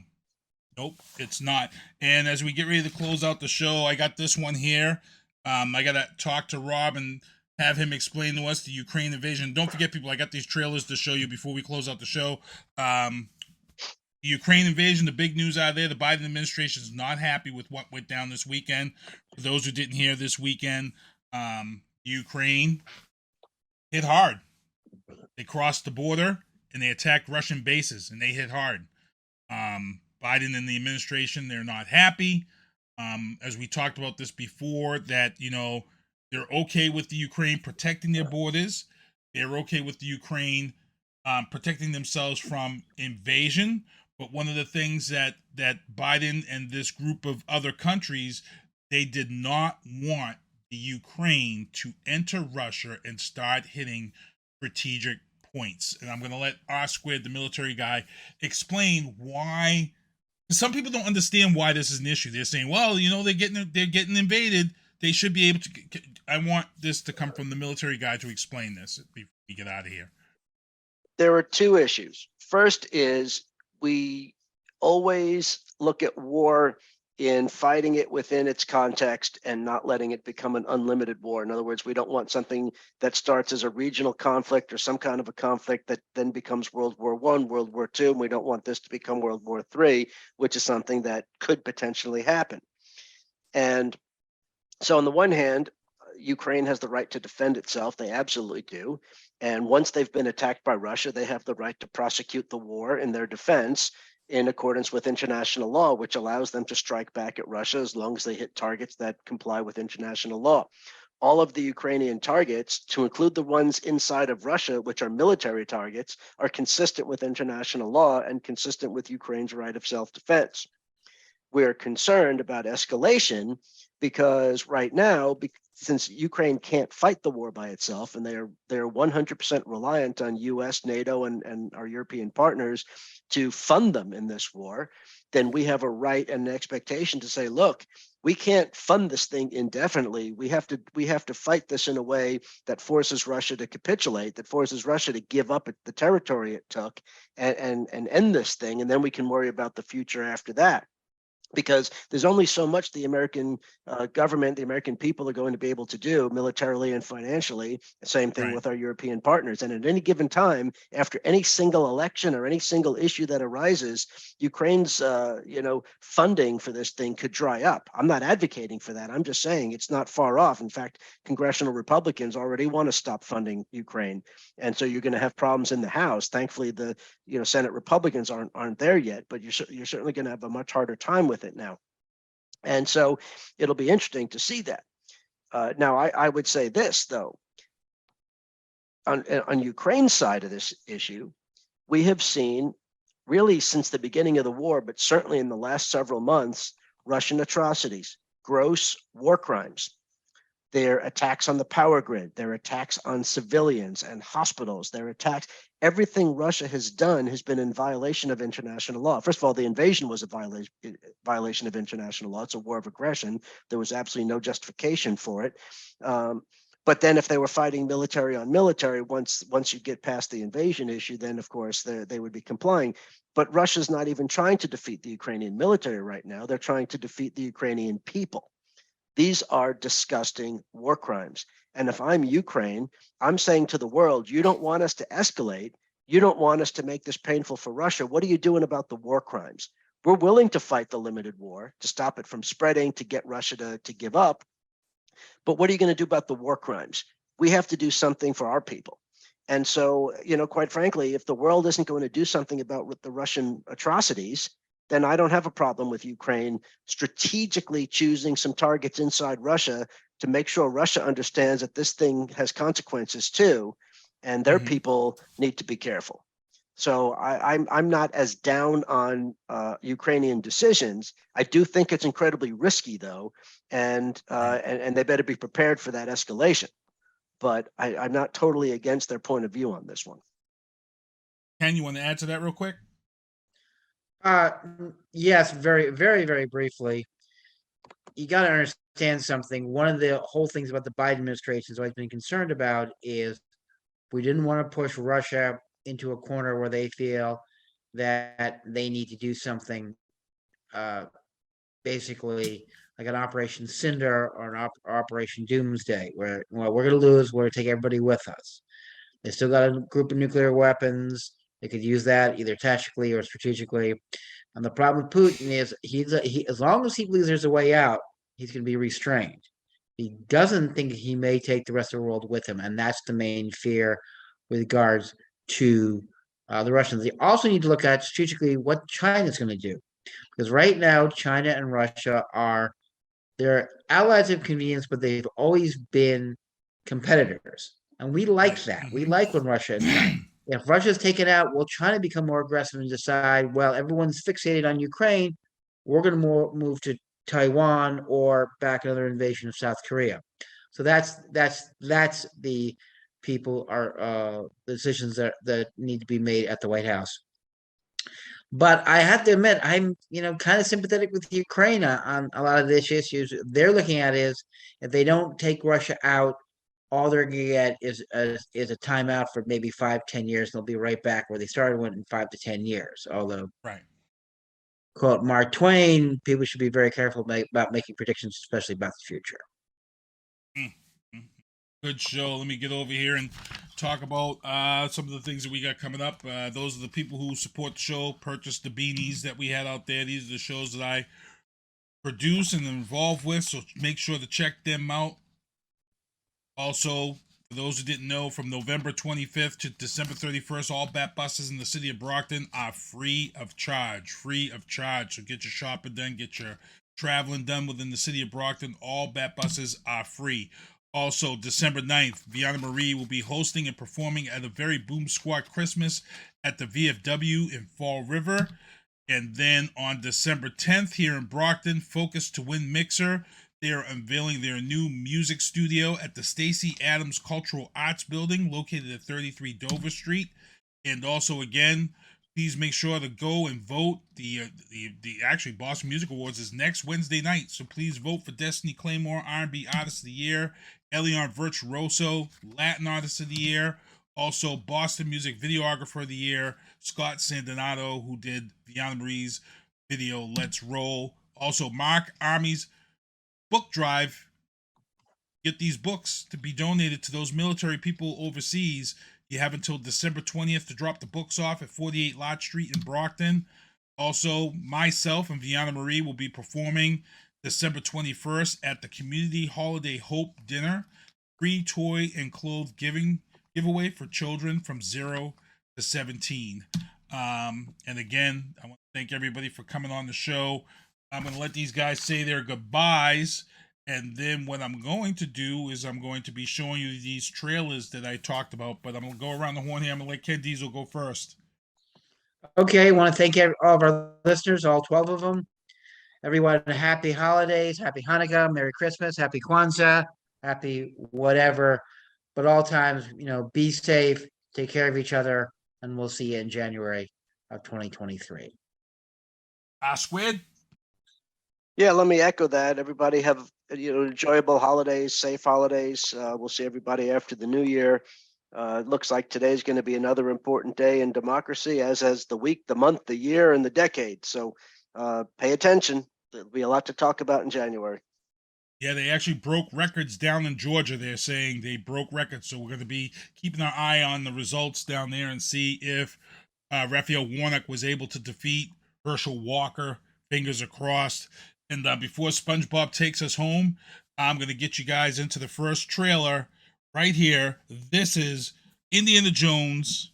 Nope, it's not. And as we get ready to close out the show, I got this one here. I got to talk to Rob and have him explain to us the Ukraine invasion. Don't forget, people, I got these trailers to show you before we close out the show. The Ukraine invasion, the big news out of there, the Biden administration is not happy with what went down this weekend. For those who didn't hear this weekend, Ukraine hit hard. They crossed the border and they attacked Russian bases, and they hit hard. Biden and the administration, they're not happy. As we talked about this before, that, they're okay with the Ukraine protecting their borders. They're okay with the Ukraine protecting themselves from invasion. But one of the things that Biden and this group of other countries, they did not want the Ukraine to enter Russia and start hitting strategic points, and I'm going to let R Squared, the military guy, explain why. Some people don't understand why this is an issue. They're saying, well, they're getting invaded. They should be able to. I want this to come from the military guy to explain this before we get out of here. There are two issues. First is we always look at war in fighting it within its context and not letting it become an unlimited war. In other words, we don't want something that starts as a regional conflict or some kind of a conflict that then becomes World War I, World War II, and we don't want this to become World War III, which is something that could potentially happen. And so on the one hand, Ukraine has the right to defend itself. They absolutely do. And once they've been attacked by Russia, they have the right to prosecute the war in their defense in accordance with international law, which allows them to strike back at Russia as long as they hit targets that comply with international law. All of the Ukrainian targets, to include the ones inside of Russia, which are military targets, are consistent with international law and consistent with Ukraine's right of self-defense. We're concerned about escalation because right now, since Ukraine can't fight the war by itself, and they're 100% reliant on US, NATO, and our European partners to fund them in this war, then we have a right and an expectation to say, look, we can't fund this thing indefinitely. We have to fight this in a way that forces Russia to capitulate, that forces Russia to give up the territory it took and end this thing, and then we can worry about the future after that. Because there's only so much the American government, the American people are going to be able to do militarily and financially. Same thing with our European partners. And at any given time, after any single election or any single issue that arises, Ukraine's funding for this thing could dry up. I'm not advocating for that. I'm just saying it's not far off. In fact, congressional Republicans already want to stop funding Ukraine. And so you're going to have problems in the House. Thankfully, the Senate Republicans aren't there yet, but you're certainly going to have a much harder time with it now. And so it'll be interesting to see that. Now, I would say this, though. On Ukraine's side of this issue, we have seen really since the beginning of the war, but certainly in the last several months, Russian atrocities, gross war crimes. Their attacks on the power grid, their attacks on civilians and hospitals, their attacks, everything Russia has done has been in violation of international law. First of all, the invasion was a violation of international law. It's a war of aggression. There was absolutely no justification for it. But then if they were fighting military on military, once you get past the invasion issue, then of course they would be complying. But Russia's not even trying to defeat the Ukrainian military right now. They're trying to defeat the Ukrainian people. These are disgusting war crimes. And if I'm Ukraine, I'm saying to the world, you don't want us to escalate. You don't want us to make this painful for Russia. What are you doing about the war crimes? We're willing to fight the limited war, to stop it from spreading, to get Russia to give up. But what are you going to do about the war crimes? We have to do something for our people. And so, quite frankly, if the world isn't going to do something about the Russian atrocities, then I don't have a problem with Ukraine strategically choosing some targets inside Russia to make sure Russia understands that this thing has consequences too, and their people need to be careful. So I'm not as down on Ukrainian decisions. I do think it's incredibly risky, though, and they better be prepared for that escalation. But I'm not totally against their point of view on this one. Ken, you want to add to that real quick? Yes, very, very, very briefly. You got to understand something. One of the whole things about the Biden administration has always been concerned about is we didn't want to push Russia into a corner where they feel that they need to do something, basically like an Operation Cinder or an Operation Doomsday, where we're going to lose, we're going to take everybody with us. They still got a group of nuclear weapons. They could use that either tactically or strategically. And the problem with Putin is he as long as he believes there's a way out, he's going to be restrained. He doesn't think he may take the rest of the world with him, and that's the main fear with regards to the Russians. They also need to look at strategically what China's going to do, because right now China and Russia they're allies of convenience, but they've always been competitors, and we like that. We like when Russia and China. If Russia's taken out, will China become more aggressive and decide, well, everyone's fixated on Ukraine, we're going to move to Taiwan or back another invasion of South Korea. So that's the people are the decisions that need to be made at the White House. But I have to admit, I'm kind of sympathetic with Ukraine on a lot of these issues. They're looking at is if they don't take Russia out, all they're going to get is a timeout for maybe 5-10 years. And they'll be right back where they started in 5 to 10 years. Although, right. Quote Mark Twain, people should be very careful about making predictions, especially about the future. Good show. Let me get over here and talk about some of the things that we got coming up. Those are the people who support the show, purchase the beanies that we had out there. These are the shows that I produce and involved with, so make sure to check them out. Also, for those who didn't know, from November 25th to December 31st, all BAT buses in the city of Brockton are free of charge. So get your shopping done, get your traveling done within the city of Brockton. All BAT buses are free. Also, December 9th, Vianna Marie will be hosting and performing at a very Boom Squad Christmas at the VFW in Fall River. And then on December 10th, here in Brockton, Focus to Win Mixer. They are unveiling their new music studio at the Stacey Adams Cultural Arts Building, located at 33 Dover Street. And also, again, please make sure to go and vote. The actually Boston Music Awards is next Wednesday night, so please vote for Destiny Claymore, R&B Artist of the Year, Elion Virtuoso, Latin Artist of the Year, also Boston Music Videographer of the Year, Scott Sandinato, who did Vianna Marie's video Let's Roll. Also, Mark Army's book drive. Get these books to be donated to those military people overseas. You have until December 20th to drop the books off at 48 Lott Street in Brockton. Also, myself and Vianna Marie will be performing December 21st at the Community Holiday Hope Dinner. Free toy and clothes giveaway for children from 0 to 17. And again, I want to thank everybody for coming on the show. I'm going to let these guys say their goodbyes. And then what I'm going to do is I'm going to be showing you these trailers that I talked about. But I'm going to go around the horn here. I'm going to let Ken Diesel go first. Okay, I want to thank all of our listeners, all 12 of them. Everyone, happy holidays, happy Hanukkah, Merry Christmas, happy Kwanzaa, happy whatever. But all times, be safe, take care of each other, and we'll see you in January of 2023. Squid? Yeah, let me echo that. Everybody have enjoyable holidays, safe holidays. We'll see everybody after the new year. It looks like today's going to be another important day in democracy, as has the week, the month, the year, and the decade. So pay attention. There'll be a lot to talk about in January. Yeah, they actually broke records down in Georgia. They're saying they broke records. So we're going to be keeping our eye on the results down there and see if Raphael Warnock was able to defeat Herschel Walker. Fingers are crossed. And before SpongeBob takes us home, I'm going to get you guys into the first trailer right here. This is Indiana Jones,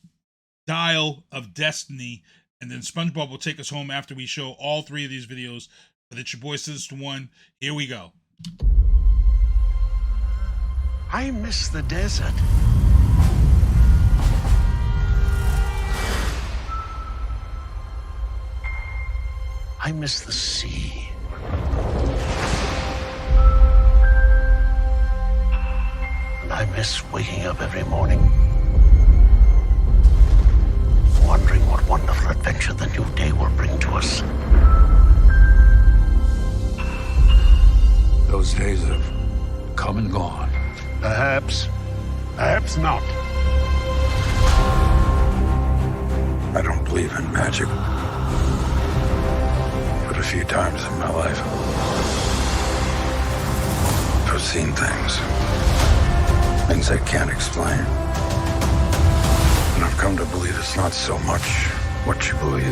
Dial of Destiny. And then SpongeBob will take us home after we show all three of these videos. But it's your boy Sinister1. Here we go. I miss the desert. I miss the sea. And I miss waking up every morning, wondering what wonderful adventure the new day will bring to us. Those days have come and gone. Perhaps not. I don't believe in magic. But a few times in my life, I've seen things I can't explain. And I've come to believe it's not so much what you believe.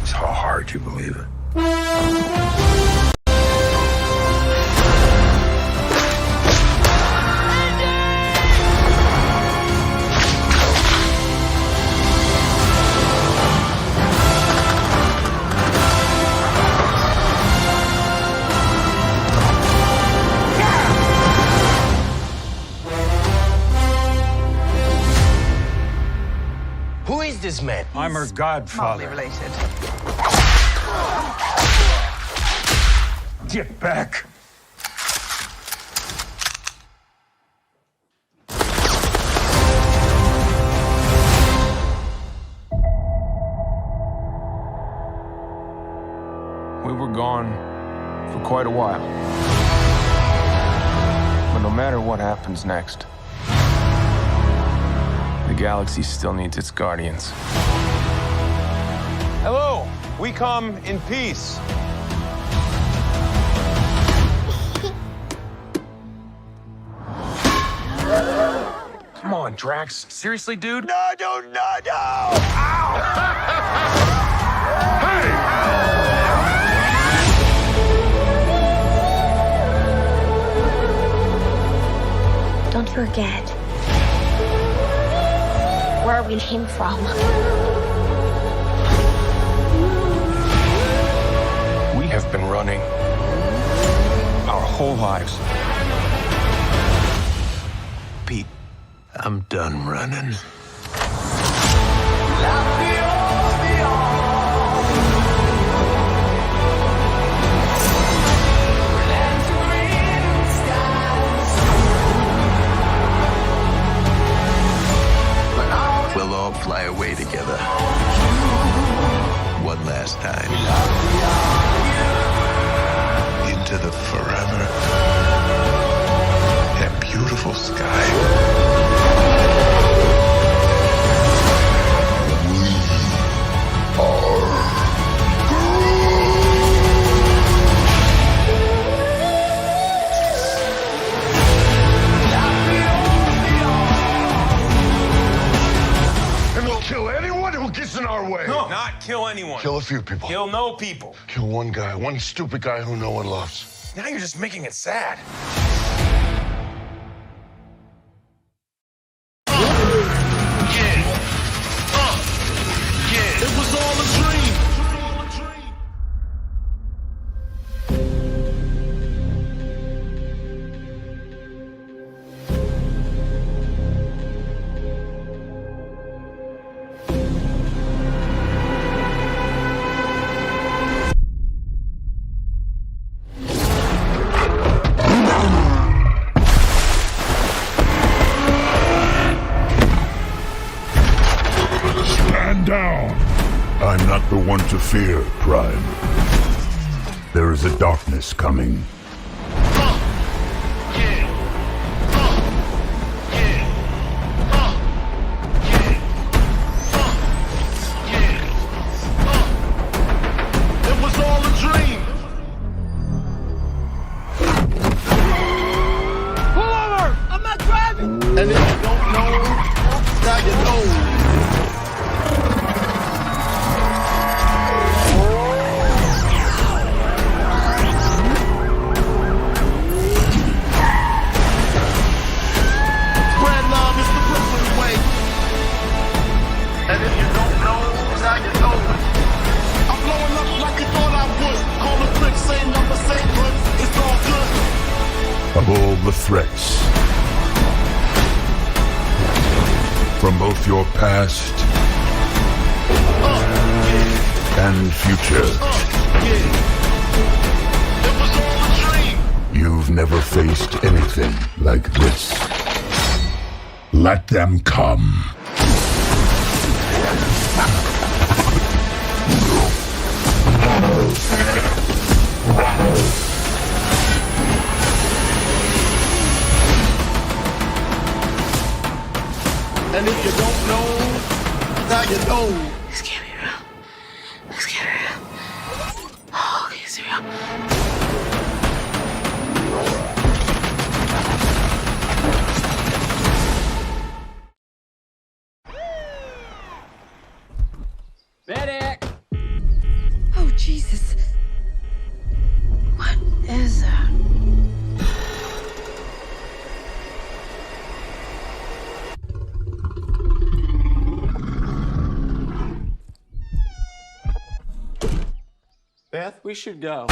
It's how hard you believe it. Who is this man? I'm her godfather. Related. Get back. We were gone for quite a while. But no matter what happens next, the galaxy still needs its guardians. Hello, we come in peace. Come on, Drax. Seriously, dude? No! Ow! Don't forget where we came from. We have been running our whole lives. Pete, I'm done running. We'll all fly away together. One last time. Into the forever and beautiful sky. Kill anyone who gets in our way. No, not kill anyone. Kill a few people. Kill no people. Kill one guy, one stupid guy who no one loves. Now you're just making it sad. It was all a dream. Stand down. I'm not the one to fear, Prime. There is a darkness coming. It was all a dream. Pull over! I'm not driving! And if you don't know, now you know. Spread love is the Brooklyn way. And if you don't know, now you know. I'm blowing up like you thought I would. Call a trick, same number, same hood. It's all good. Of all the threats, from both your past and future, It was all a dream. you've never faced anything like this. Let them come. And if you don't know, now you know. This can't be real. This can't be real. Oh, okay, it's real. Medic! Oh, Jesus. What is that? Beth, we should go.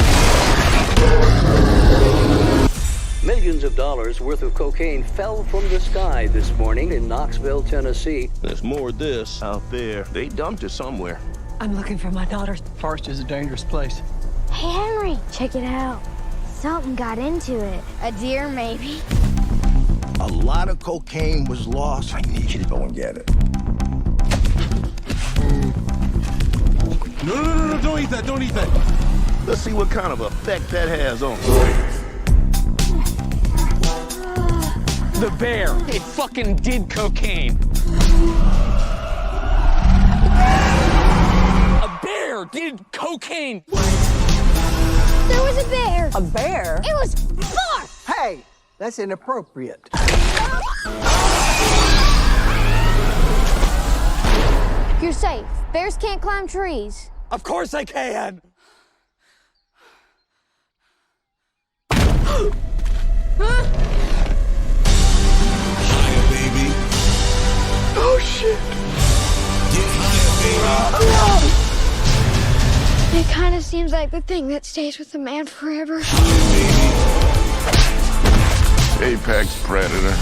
Millions of dollars worth of cocaine fell from the sky this morning in Knoxville, Tennessee. There's more of this out there. They dumped it somewhere. I'm looking for my daughter. Forest is a dangerous place. Hey, Henry, check it out. Something got into it. A deer, maybe. A lot of cocaine was lost. I need you to go and get it. No, don't eat that, don't eat that. Let's see what kind of effect that has on The bear. It fucking did cocaine. A bear did cocaine. There was a bear. A bear? It was 4. Hey, that's inappropriate. You're safe. Bears can't climb trees. Of course they can. Higher, baby. Oh, shit. Get higher, baby. It kind of seems like the thing that stays with a man forever. Apex predator.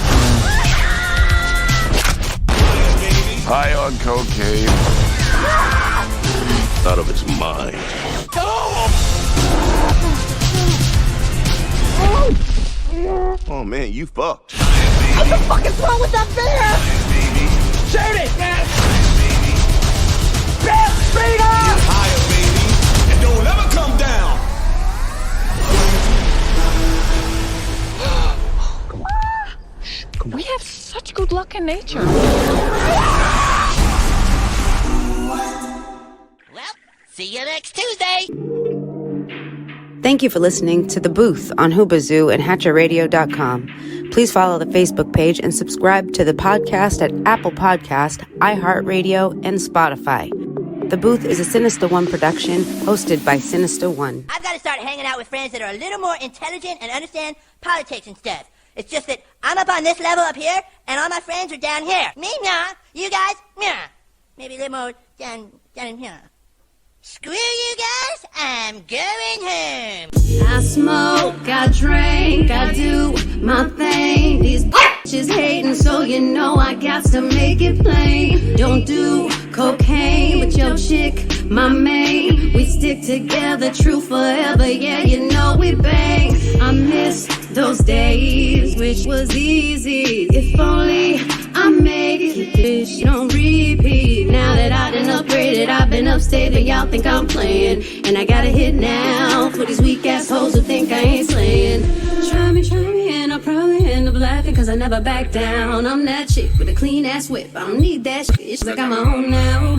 High on cocaine. Out of its mind. Oh man, you fucked. What the fuck is wrong with that bear? Shoot it, man! Bear, speed up! Get higher, baby, and don't ever come down. We have such good luck in nature. Well, see you next Tuesday. Thank you for listening to The Booth on Hoobazoo and HatcherRadio.com. Please follow the Facebook page and subscribe to the podcast at Apple Podcast, iHeartRadio, and Spotify. The Booth is a Sinister One production hosted by Sinister One. I've got to start hanging out with friends that are a little more intelligent and understand politics and stuff. It's just that I'm up on this level up here, and all my friends are down here. Me, nah. You guys, nah. Maybe a little more down in here. Screw you guys, I'm going home. I smoke, I drink, I do my thing. These bitches hating, so you know I got to make it plain. Don't do cocaine with your chick, my main. We stick together, true forever, yeah, you know we bang. I miss those days, which was easy. If only I make it, bitch, don't repeat. Now that I done upgraded, I've been upstate, and y'all think I'm playing. And I got a hit now for these weak assholes who think I ain't slaying. Try me, and I'll probably end up laughing, cause I never back down. I'm that chick with a clean ass whip. I don't need that shit, it's like I'm my own now.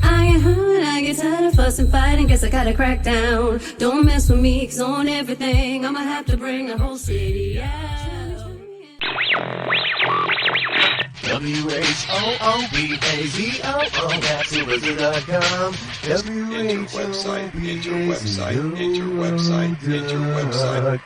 I get hurt, I get tired of fussing, fighting, guess I gotta crack down. Don't mess with me, cause on everything I'ma have to bring the whole city out. WHOOBAZOO, that's Hoobazoo.com. Enter website, enter website, enter website, enter website.